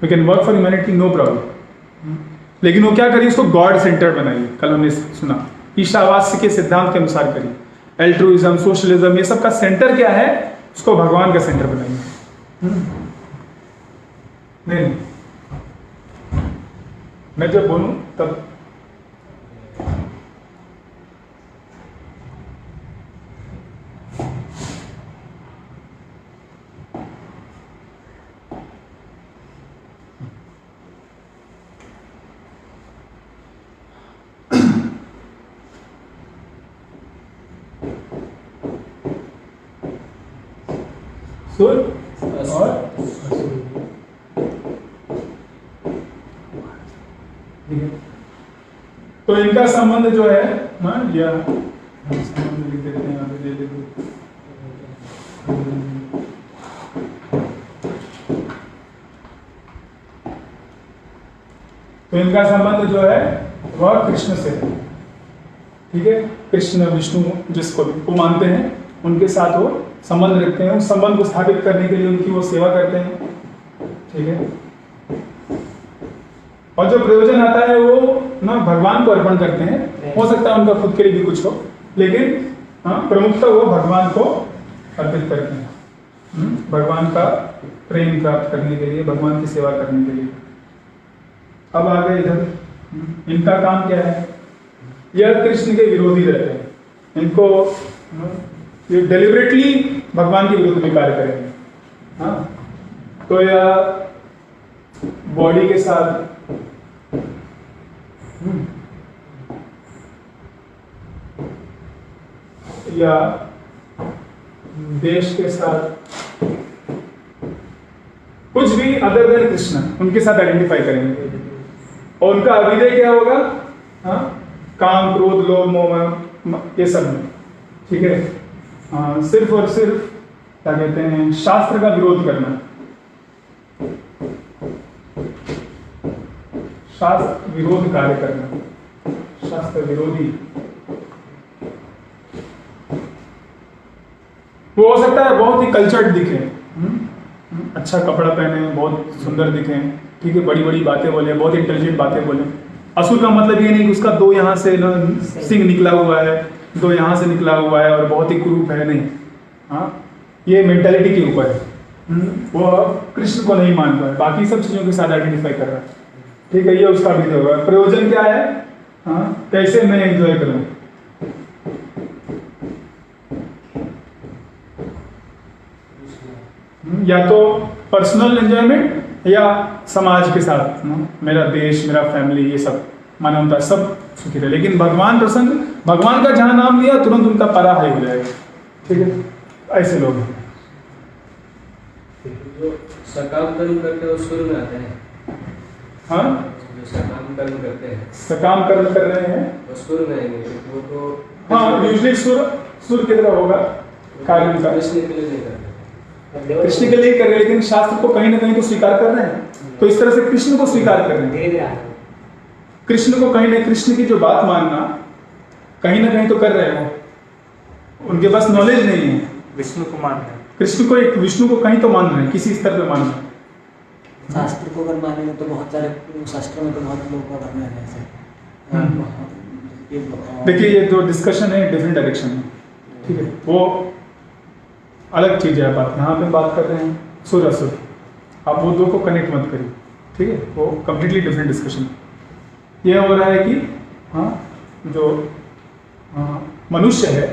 you can work for humanity, no problem. लेकिन वो क्या करिए? उसको गॉड सेंटर्ड बनाइए। कल हमने सुना ईशावास्य के सिद्धांत के अनुसार करिए। एल्ट्रुइज्म, सोशलिज्म, ये सब का सेंटर क्या है? उसको भगवान का सेंटर बनाइए। नहीं, मैं जब बोलूं तब सुर और तो इनका संबंध जो है ना, या संबंध लिख देते हैं, दे देते। तो इनका संबंध जो है वह कृष्ण से है। ठीक है, कृष्ण विष्णु जिसको वो मानते हैं उनके साथ वो संबंध रखते हैं, उस संबंध को स्थापित करने के लिए उनकी वो सेवा करते हैं। ठीक है, और जो प्रयोजन आता है वो ना भगवान को अर्पण करते हैं। हो सकता है उनका खुद के लिए भी कुछ हो, लेकिन प्रमुखता वो भगवान को अर्पित करते हैं, भगवान का प्रेम प्राप्त करने के लिए, भगवान की सेवा करने के लिए। अब आगे इधर इनका काम क्या है? यह कृष्ण के विरोधी रहते हैं। इनको ये डेलिबरेटली भगवान के विरुद्ध में कार्य करेंगे। हाँ, तो यह बॉडी के साथ या देश के साथ कुछ भी अदर देन कृष्ण, उनके साथ आइडेंटिफाई करेंगे। और उनका अभिनय क्या होगा? हाँ, काम, क्रोध, लोभ, मोह, ये सब में, ठीक है। सिर्फ और सिर्फ क्या कहते हैं, शास्त्र का विरोध करना, शास्त्र विरोध कार्य करना, शास्त्र विरोधी। वो हो सकता है बहुत ही कल्चर्ड दिखे, अच्छा कपड़ा पहने, बहुत सुंदर दिखे, ठीक है, बड़ी बड़ी बातें बोले, बहुत इंटेलिजेंट बातें बोले। असुर का मतलब ये नहीं कि उसका दो यहाँ से सिंह निकला हुआ है, दो यहाँ से निकला हुआ है और बहुत ही कुरूप है, नहीं। हाँ, ये मेंटालिटी के ऊपर है। वो कृष्ण को नहीं मान रहा है, बाकी सब चीजों के साथ आइडेंटिफाई कर रहा है, ठीक है। ये उसका भी होगा। प्रयोजन क्या है? हाँ, कैसे मैं एंजॉय करूं, या तो पर्सनल एंजॉयमेंट या समाज के साथ, मेरा देश, मेरा फैमिली, ये सब मानवता सब सुखी रहे। लेकिन भगवान प्रसन्न, भगवान का जहां नाम लिया तुरंत उनका पारा हाई हो जाएगा, ठीक है। ऐसे लोग हैं जो सकाम कर्म करते हैं वो सूर्य में आते हैं। हाँ, जो सकाम कर्म करते हैं, सकाम कर्म कर रहे हैं, वो सूर्य में आएंगे। वो तो हाँ, यूजली सूर्य की तरह होगा कार्य उनका। कृष्ण के लिए नहीं करते, कृष्ण के लिए कर रहे हैं, लेकिन शास्त्र को कहीं ना कहीं तो स्वीकार कर रहे हैं। तो इस तरह से कृष्ण को स्वीकार कर रहे हैं, कृष्ण को कहीं ना, कृष्ण की जो बात मानना कहीं ना कहीं तो कर रहे हैं। उनके पास नॉलेज नहीं है, विष्णु को मान रहे हैं, कृष्ण को, एक विष्णु को कहीं तो मान रहे हैं, किसी स्तर पे मान रहे हैं। शास्त्र को अगर मानेंगे तो बहुत सारे शास्त्रों में तो बहुत लोगों का वर्णन है ऐसे। देखिए, ये जो डिस्कशन है डिफरेंट डायरेक्शन में, ठीक है, वो अलग चीज है। बात यहाँ पे बात कर रहे हैं सुर असुर, आप वो दो को कनेक्ट मत करिए, ठीक है, वो कम्प्लीटली डिफरेंट डिस्कशन। ये हो रहा है कि हाँ, जो मनुष्य है,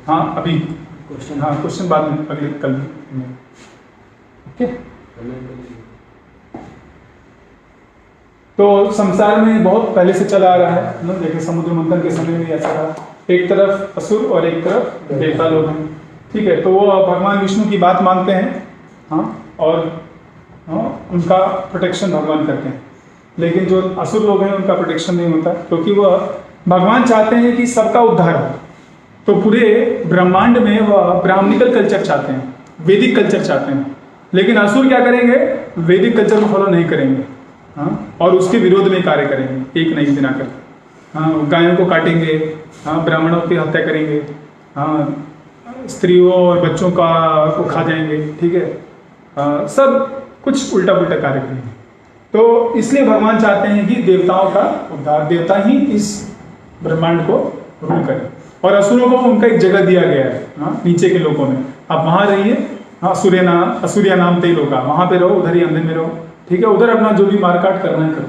हाँ अभी क्वेश्चन, हाँ क्वेश्चन बाद में, अगले कल में, ओके। तो संसार में बहुत पहले से चला आ रहा है ना, देखिए समुद्र मंथन के समय में ऐसा था, एक तरफ असुर और एक तरफ देवता लोग हैं, ठीक है। तो वो भगवान विष्णु की बात मानते हैं, हाँ, और उनका प्रोटेक्शन भगवान करते हैं। लेकिन जो असुर लोग हैं उनका प्रोटेक्शन नहीं होता, क्योंकि वह भगवान चाहते हैं कि सबका उद्धार हो। तो पूरे ब्रह्मांड में वह ब्राह्मणिकल कल्चर चाहते हैं, वैदिक कल्चर चाहते हैं। लेकिन असुर क्या करेंगे? वैदिक कल्चर को फॉलो नहीं करेंगे, हाँ, और उसके विरोध में कार्य करेंगे, एक नहीं बिना कर। हाँ, गायों को काटेंगे, हाँ, ब्राह्मणों की हत्या करेंगे, हाँ, स्त्रियों और बच्चों को खा जाएंगे, ठीक है, सब कुछ उल्टा पुल्टा कार्य करेंगे। तो इसलिए भगवान चाहते हैं कि देवताओं का उद्धार, देवता ही इस ब्रह्मांड को रूल करें। और असुरों को उनका एक जगह दिया गया है, हाँ, नीचे के लोगों में, आप वहां रहिए, हाँ, असुरिया नाम ते लोग, वहां पे रहो, उधर ही अंधे में रहो, ठीक है, उधर अपना जो भी मारकाट करना है करो,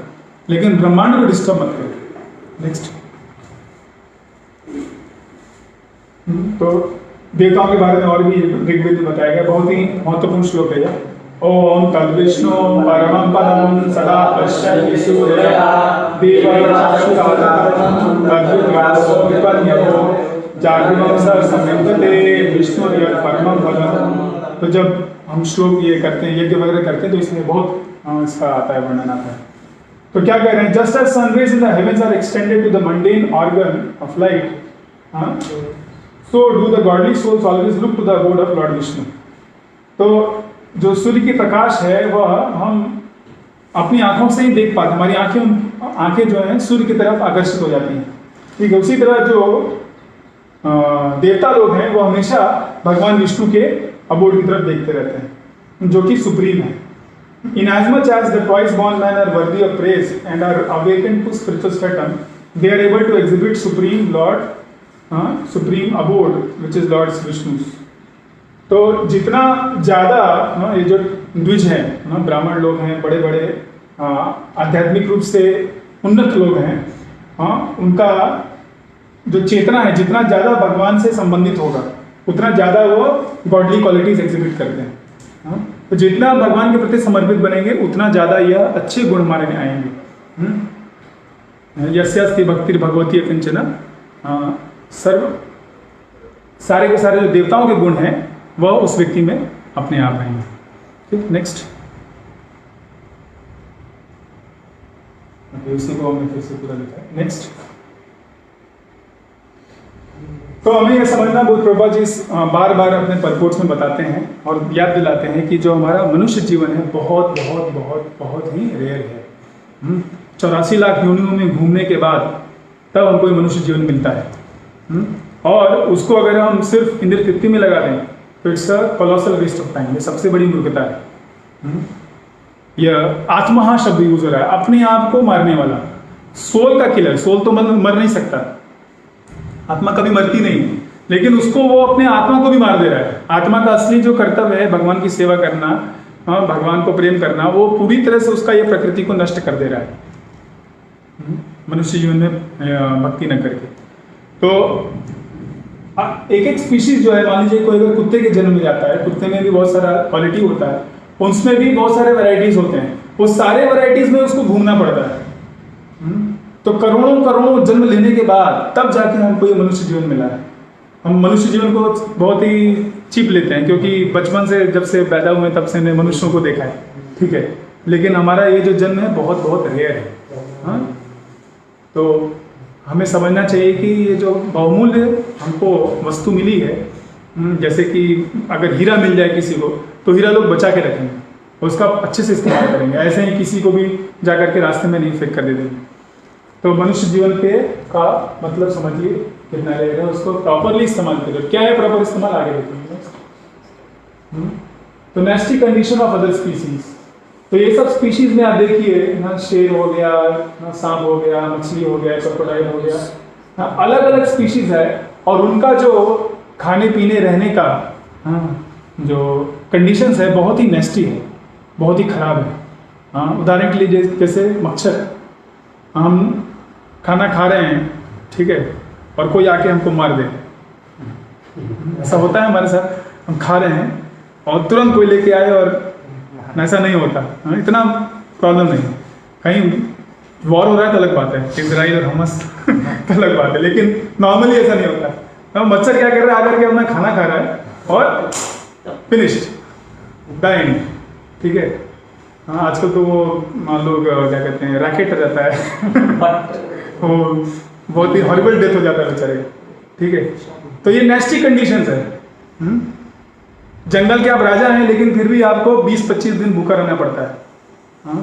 लेकिन ब्रह्मांड को डिस्टर्ब मत करो। नेक्स्ट, तो देवताओं के बारे में और भी ऋग्वेद में बताया गया, बहुत ही महत्वपूर्ण श्लोक है यह। ओम तद्विष्णु परमं पदं सदा पश्यति सूर्यया देवराजसुतातं तद्विद्वासो विपन्यतो जागृतं समिद्धते विष्णु परमं पदं। तो जब हम श्लोक ये करते हैं, यज्ञ वगैरह करते हैं, तो इसमें बहुत इसका आता है, वर्णन आता है। तो क्या कह रहे हैं? Just as sun rays in the heavens are extended to the mundane organ of light, so do the godly souls always look to the abode of Lord Vishnu। तो जो सूर्य की प्रकाश है वह हम अपनी आंखों से ही देख पाते, हमारी आंखें जो हैं सूर्य की तरफ आकर्षित हो जाती हैं, ठीक है। उसी तरह जो देवता लोग हैं वो हमेशा भगवान विष्णु के अबोड की तरफ देखते रहते हैं, जो कि सुप्रीम है। Inasmuch as the twice born men are worthy of praise and are awakened to spiritual stratum, they are able to exhibit supreme Lord, supreme abode, which is Lord Vishnu. तो जितना ज़्यादा ये जो द्विज हैं, ब्राह्मण लोग हैं, बड़े बड़े आध्यात्मिक रूप से उन्नत लोग हैं, उनका जो चेतना है जितना ज़्यादा भगवान से संबंधित होगा उतना ज़्यादा वो गॉडली क्वालिटीज एग्जिबिट करते हैं। तो जितना भगवान के प्रति समर्पित बनेंगे उतना ज़्यादा यह अच्छे गुण हमारे में आएंगे। यस्यास्ति भक्ति भगवती किंचन, सारे के सारे जो देवताओं के गुण हैं वह उस व्यक्ति में अपने आप आएंगे। ठीक, नेक्स्ट। उसी को हमने फिर से पूरा लिखा है। नेक्स्ट। तो हमें यह समझना बुद्ध प्रभा जी बार बार अपने परपोर्ट्स में बताते हैं और याद दिलाते हैं कि जो हमारा मनुष्य जीवन है बहुत बहुत बहुत बहुत ही रेयर है। 84 लाख योनियों में घूमने के बाद तब हमको मनुष्य जीवन मिलता है, और उसको अगर हम सिर्फ इंद्रिय तृप्ति में लगा दें तो it's a colossal waste of time. ये सबसे बड़ी मूर्खता है। यह आत्मा शब्द यूज हो रहा है, अपने आप को मारने वाला, सोल का किलर। सोल तो मर नहीं सकता, आत्मा कभी मरती नहीं, लेकिन उसको वो अपने आत्मा को भी मार दे रहा है। आत्मा का असली जो कर्तव्य है भगवान की सेवा करना, भगवान को प्रेम करना, वो पूरी तरह से उसका ये प्रकृति को नष्ट कर दे रहा है मनुष्य जीवन में भक्ति न करके। तो एक एक स्पीशीज जो है, मान लीजिए कोई अगर कुत्ते के जन्म में जाता है, कुत्ते में भी बहुत सारा क्वालिटी होता है, उसमें भी बहुत सारे वैरायटीज होते हैं, वो सारे वैरायटीज में उसको घूमना पड़ता है। तो करोड़ों करोड़ों जन्म लेने के बाद तब जाके हमको ये मनुष्य जीवन मिला है। हम मनुष्य जीवन को बहुत ही चीप लेते हैं क्योंकि बचपन से जब से पैदा हुए तब से हमने मनुष्यों को देखा है, ठीक है, लेकिन हमारा ये जो जन्म है बहुत बहुत रेयर है। तो हमें समझना चाहिए कि ये जो बहुमूल्य हमको वस्तु मिली है, जैसे कि अगर हीरा मिल जाए किसी को तो हीरा लोग बचा के रखेंगे, उसका अच्छे से इस्तेमाल करेंगे, ऐसे ही किसी को भी जाकर के रास्ते में नहीं फेंक कर दे देंगे। तो मनुष्य जीवन का मतलब समझिए कितना रहेगा, उसको प्रॉपरली इस्तेमाल करिए। क्या है प्रॉपर इस्तेमाल, आगे देखेंगे। तो नेस्टी कंडीशन ऑफ अदर स्पीसीज, तो ये सब स्पीशीज में आप देखिए ना, शेर हो गया, ना सांप हो गया, मछली हो गया, क्रोकोडाइल हो गया, अलग अलग स्पीशीज है, और उनका जो खाने पीने रहने का जो कंडीशंस है बहुत ही नेस्टी है, बहुत ही खराब है। उदाहरण के लिए जैसे मच्छर, हम खाना खा रहे हैं, ठीक है, और कोई आके हमको मार दे, ऐसा होता है हमारे साथ। हम खा रहे हैं और तुरंत कोई लेके आए, और ऐसा नहीं होता, इतना प्रॉब्लम नहीं। कहीं वॉर हो रहा है तो अलग बात है, इजराइल और हमास तो अलग बात है, लेकिन नॉर्मली ऐसा नहीं होता। तो मच्छर क्या कर रहा है, आकर के अपना खाना खा रहा है और फिनिश्ड, डाइंग, ठीक है। हाँ, आजकल तो वो मान लोग क्या कहते हैं, रैकेट हो जाता है वो बहुत ही हॉरिबल डेथ हो जाता है बेचारे, ठीक है। तो ये नेस्टी कंडीशंस है। जंगल के आप राजा हैं, लेकिन फिर भी आपको 20-25 दिन भूखा रहना पड़ता है।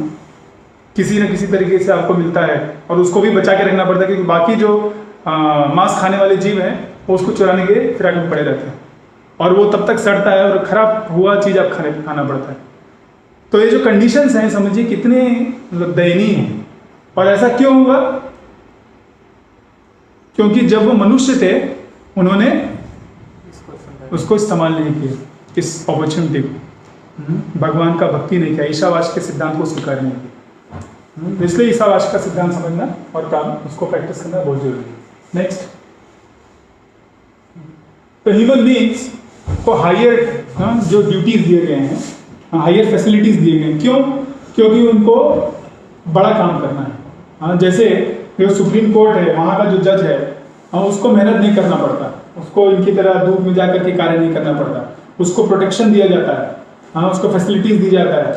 किसी न किसी तरीके से आपको मिलता है, और उसको भी बचा के रखना पड़ता है, क्योंकि बाकी जो मांस खाने वाले जीव हैं वो उसको चुराने के फिराक में पड़े रहते हैं, और वो तब तक सड़ता है और खराब हुआ चीज़ आप खाना पड़ता है। तो ये जो कंडीशंस हैं, समझिए कितने मतलब दयनीय हैं। और ऐसा क्यों हुआ? क्योंकि जब वो मनुष्य थे उन्होंने उसको इस्तेमाल नहीं किया, इस अपॉर्चुनिटी को, भगवान का भक्ति नहीं किया, ईशावास के सिद्धांत को स्वीकार नहीं किया। इसलिए ईशावास का सिद्धांत समझना और काम उसको प्रैक्टिस करना बहुत जरूरी है। नेक्स्ट, तो ह्यूमन बीइंग्स को हायर जो ड्यूटीज दिए गए हैं, हायर फैसिलिटीज दिए गए हैं। क्यों? क्योंकि उनको बड़ा काम करना है। जैसे जो सुप्रीम कोर्ट है, वहाँ का जो जज है, उसको मेहनत नहीं करना पड़ता, उसको इनकी तरह धूप में जाकर के कार्य नहीं करना पड़ता, उसको प्रोटेक्शन दिया जाता है, उसको फैसिलिटीज दी जाता है,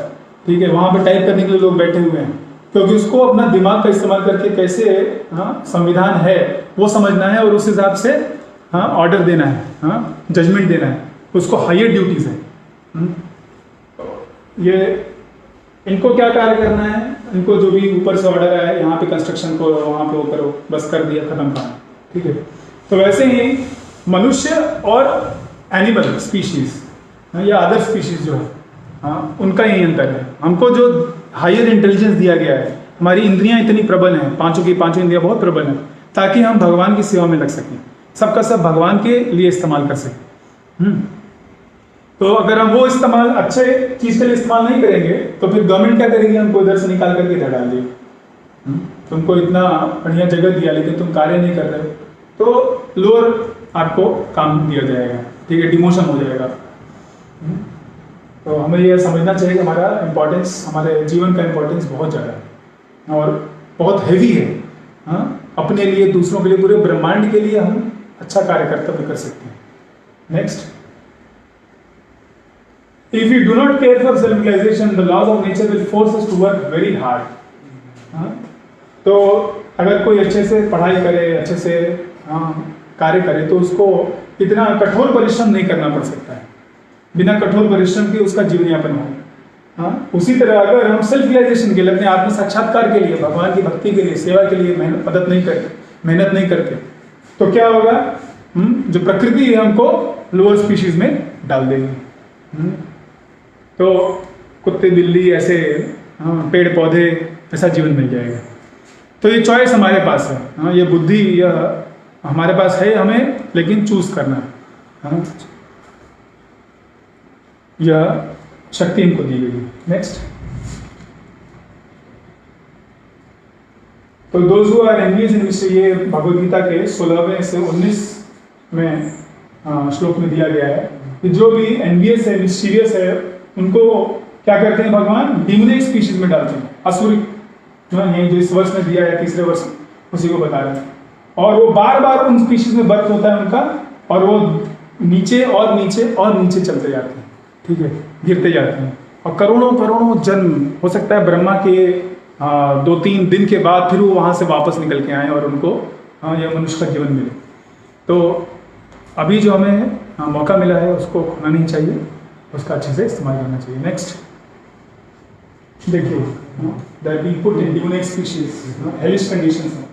ठीक है। वहाँ पे टाइप करने के लिए लोग बैठे हुए हैं, क्योंकि उसको अपना दिमाग का इस्तेमाल करके कैसे संविधान है वो समझना है, और उस हिसाब से ऑर्डर देना है, जजमेंट देना है, उसको हायर ड्यूटीज है। ये इनको क्या कार्य करना है, इनको जो भी ऊपर से ऑर्डर आया है, यहाँ पे कंस्ट्रक्शन को वहाँ पे वो करो, बस कर दिया, खत्म काम, ठीक है। तो वैसे ही मनुष्य और एनिमल स्पीशीज या अदर स्पीशीज जो है, हाँ, उनका यही अंतर है। हमको जो हायर इंटेलिजेंस दिया गया है, हमारी इंद्रियां इतनी प्रबल हैं, पांचों की पांचों इंद्रियां बहुत प्रबल हैं, ताकि हम भगवान की सेवा में लग सकें, सबका सब भगवान के लिए इस्तेमाल कर सकें। तो अगर हम वो इस्तेमाल अच्छे चीज के लिए इस्तेमाल नहीं करेंगे तो फिर गवर्नमेंट क्या करेगी, हमको इधर से निकाल करके इधर डाल देगी। तुमको इतना बढ़िया जगह दिया लेकिन तुम कार्य नहीं कर रहे, तो लोअर आपको काम दिया जाएगा, ठीक है, डिमोशन हो जाएगा। तो हमें यह समझना चाहिए कि हमारा इम्पोर्टेंस, हमारे जीवन का इम्पोर्टेंस बहुत ज़्यादा है और बहुत हैवी है। हाँ, अपने लिए, दूसरों के लिए, पूरे ब्रह्मांड के लिए हम अच्छा कार्य कर्तव्य कर सकते हैं। Next, if you do not care for self realization, the laws of nature will force us to work very hard. हाँ, तो अगर कोई अच्छे से पढ़ाई करे, अच्छे से कार्य करे, तो उसको इतना कठोर परिश्रम नहीं करना पड़ सकता है। बिना कठोर परिश्रम के उसका जीवन यापन हो। हाँ, उसी तरह अगर हम सेल्फ रियलाइजेशन के लिए, अपने आत्म साक्षात्कार के लिए, भगवान की भक्ति के लिए, सेवा के लिए मेहनत नहीं करते, तो क्या होगा, जो प्रकृति है हमको लोअर स्पीशीज में डाल देगी। तो कुत्ते, बिल्ली, ऐसे पेड़ पौधे, ऐसा जीवन मिल जाएगा। तो ये चॉइस हमारे पास है। हाँ, ये बुद्धि यह हमारे पास है, हमें लेकिन चूज करना। हाँ, यह शक्ति हमको दी गई। नेक्स्ट, तो दोज हु आर एनवियस इन विच, ये भगवद गीता के 16वें से 19 में श्लोक में दिया गया है कि जो भी एनवियस है, मिस्टीरियस है, उनको क्या करते हैं भगवान, डिमोनिक स्पीशीज में डालते हैं, असुरी, जो इस वर्ष में दिया है, तीसरे वर्ष उसी को बता रहे हैं। और वो बार बार उन स्पीशीज में बर्थ होता है उनका, और वो नीचे और नीचे और नीचे चलते जाते हैं, ठीक है, गिरते जाते हैं। और करोड़ों करोड़ों जन्म, हो सकता है ब्रह्मा के 2-3 दिन के बाद फिर वो वहाँ से वापस निकल के आए और उनको यह मनुष्य का जीवन मिले। तो अभी जो हमें मौका मिला है उसको खोना नहीं चाहिए, उसका अच्छे से इस्तेमाल करना चाहिए। नेक्स्ट देखिए, that B put in demonic species, hellish conditions हैं।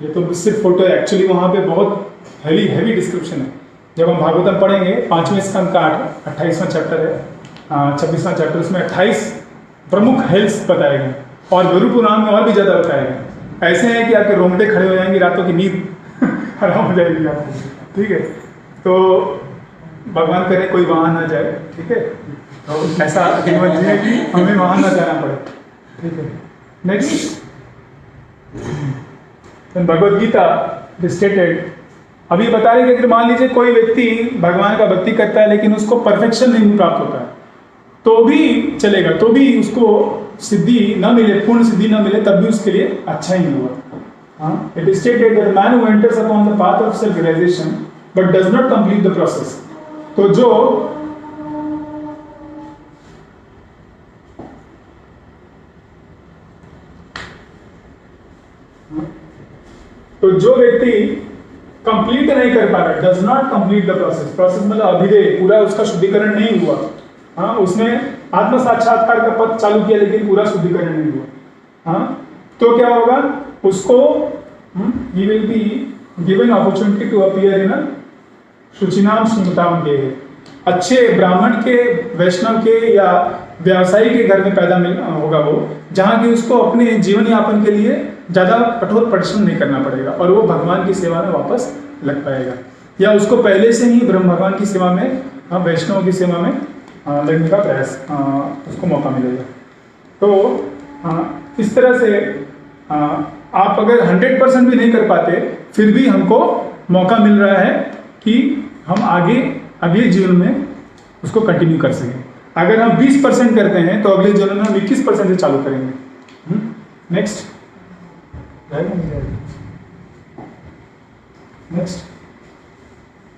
ये तो सिर्फ फोटो है, एक्चुअली वहाँ पे बहुत हैवी डिस्क्रिप्शन है। जब हम भागवतम पढ़ेंगे 5वें स्कंद का 28वां चैप्टर है, 26वां चैप्टर, उसमें 28 प्रमुख हेल्स बताए गए, और गुरु पुराण में और भी ज़्यादा बताया गया। ऐसे हैं कि आपके रोंगटे खड़े हो जाएंगे, रातों की नींद हराम हो जाएगी आपको, ठीक है। तो भगवान करे कोई वहाँ ना जाए, ठीक है, तो ऐसा जीवन जिए कि हमें वहाँ ना जाना पड़े, ठीक है। नेक्स्ट, भगवद गीता स्टेटेड, अभी बता रहे कि अगर मान लीजिए कोई व्यक्ति भगवान का भक्ति करता है लेकिन उसको परफेक्शन नहीं प्राप्त होता है, तो भी चलेगा, तो भी उसको सिद्धि ना मिले, पूर्ण सिद्धि ना मिले, तब भी उसके लिए अच्छा ही नहीं हुआ। It is stated that man who enters upon the path of self realisation but does not complete the process, तो जो व्यक्ति कंप्लीट नहीं कर पा रहा, does not complete the process मतलब अभिधेय, पूरा उसका शुद्धिकरण नहीं हुआ। हाँ, उसने आत्म साक्षात्कार का पथ चालू किया लेकिन पूरा शुद्धिकरण नहीं हुआ। हाँ, तो क्या होगा, उसको ही will be given opportunity to appear in शुचिनाम श्रीमताम के, अच्छे ब्राह्मण के, वैष्णव के या व्यवसायी के घर में पैदा होगा वो, जहाँ की उसको अपने जीवन यापन के लिए ज़्यादा कठोर परिश्रम नहीं करना पड़ेगा और वो भगवान की सेवा में वापस लग पाएगा, या उसको पहले से ही ब्रह्म भगवान की सेवा में, वैष्णव की सेवा में लगने का प्रयास, उसको मौका मिलेगा। तो इस तरह से आप अगर 100% भी नहीं कर पाते, फिर भी हमको मौका मिल रहा है कि हम आगे अगले जीवन में उसको कंटिन्यू कर सकें। अगर हम 20% करते हैं तो अगले जीवन में हम 21% से चालू करेंगे। नेक्स्ट,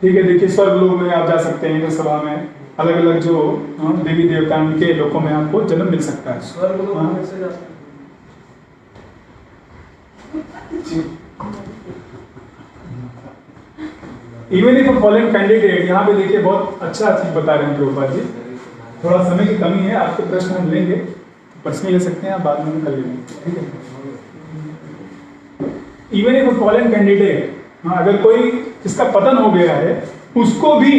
ठीक है, देखिए स्वर्ग लोक में आप जा सकते हैं, जो सभा में अलग अलग जो देवी देवता के लोकों में आपको जन्म मिल सकता है। स्वर्ग लोक में कैसे जा सकते हैं? इवन इफ फॉलोइंग कैंडिडेट, यहाँ पे देखिए बहुत अच्छा चीज बता रहे हैं प्रभुपाद जी। थोड़ा समय की कमी है, आपके प्रश्न हम लेंगे, प्रश्न ले सकते हैं, आप बाद में कर लेंगे, ठीक है। इवन इफ फॉलोइंग कैंडिडेट, अगर कोई जिसका पतन हो गया है, उसको भी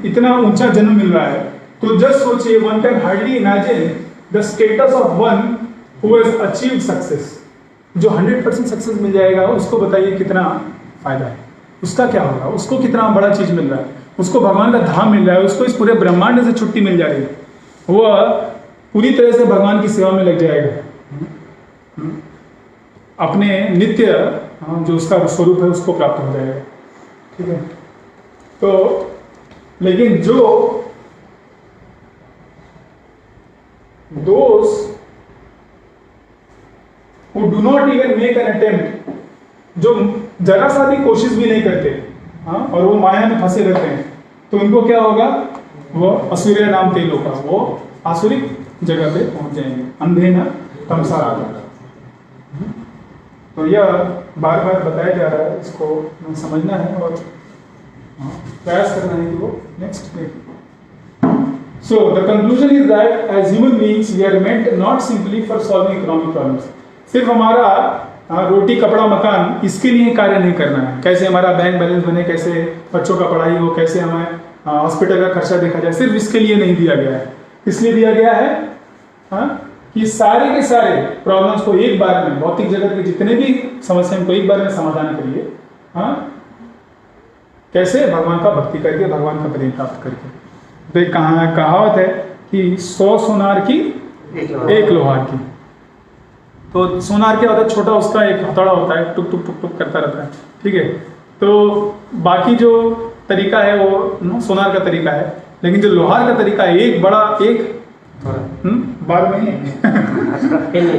इतना ऊंचा जन्म मिल रहा है, तो जस्ट सोचिए, one can hardly imagine the status of one who has achieved success. जो 100% सक्सेस मिल जाएगा उसको बताइए कितना फायदा है, उसका क्या होगा, उसको कितना बड़ा चीज मिल रहा है, उसको भगवान का धाम मिल रहा है, उसको इस पूरे ब्रह्मांड से छुट्टी मिल जा रही है, वह पूरी तरह से भगवान की सेवा में लग जाएगा, अपने नित्य जो उसका स्वरूप है उसको प्राप्त हो जाएगा। ठीक है, तो लेकिन जो those who do not even make an attempt, जो जरा सा भी कोशिश भी नहीं करते, हाँ, और वो माया में फंसे रहते हैं, तो उनको क्या होगा, वो असुर्य नाम के लोग, वो आसुरिक जगह पे पहुंच जाएंगे, अंधे न तमसा। तो यह बार बार बताया जा रहा है, इसको समझना है और प्रयास करना है कि वो next. So the conclusion is that as human beings we are meant not simply for solving economic problems. सिर्फ हमारा रोटी कपड़ा मकान इसके लिए कार्य नहीं करना है, कैसे हमारा बैंक बैलेंस बने, कैसे बच्चों का पढ़ाई हो, कैसे हमें हॉस्पिटल का खर्चा देखा जाए, सिर्फ इसके लिए नहीं दिया गया है। इसलिए दिया गया है कि सारे के सारे प्रॉब्लम्स को एक बार में, भौतिक जगत के जितने भी समस्याओं को एक बार में समाधान करिए, कैसे भगवान का भक्ति करके, भगवान का प्रेम प्राप्त करके। तो एक कहावत है कि 100 सोनार की एक लोहार की। तो सोनार क्या होता है, छोटा उसका एक हथौड़ा होता है, टुक टुक टुक टुक करता रहता है। ठीक है, तो बाकी जो तरीका है वो सोनार का तरीका है, लेकिन जो लोहार का तरीका है एक बड़ा एक बार में ही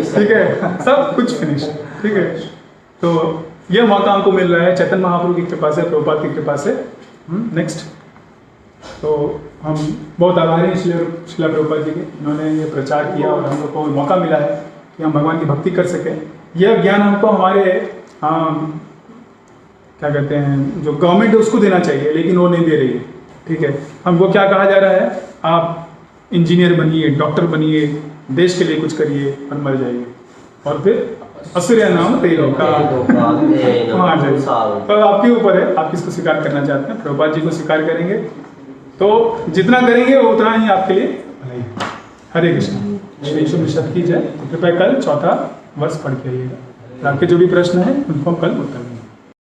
ठीक है, सब कुछ फिनिश। ठीक है, तो यह मौका हमको मिल रहा है चैतन्य महाप्रभु की कृपा से, प्रभुपाद की कृपा से। नेक्स्ट, तो हम बहुत आभारी हैं श्रीला प्रभुपाद जी के, इन्होंने ये प्रचार किया और हम लोग को मौका मिला है कि हम भगवान की भक्ति कर सकें। यह ज्ञान हमको हमारे क्या कहते हैं, जो गवर्नमेंट है उसको देना चाहिए, लेकिन वो नहीं दे रही है। ठीक है, हमको क्या कहा जा रहा है, आप इंजीनियर बनिए, डॉक्टर बनिए, देश के लिए कुछ करिए और मर जाइए, और फिर असुर्य नाम तेलो का वहाँ जाइए। तो आपके ऊपर है, आप किसको स्वीकार करना चाहते हैं। प्रभुपाद जी को स्वीकार करेंगे तो जितना करेंगे वो उतना ही आपके लिए भलाई। हरे कृष्ण, श्री शुभ शब्द की जय। कृपया कल 4था वर्ष पढ़ के आइएगा। आपके जो भी प्रश्न है उनको हम कल उत्तर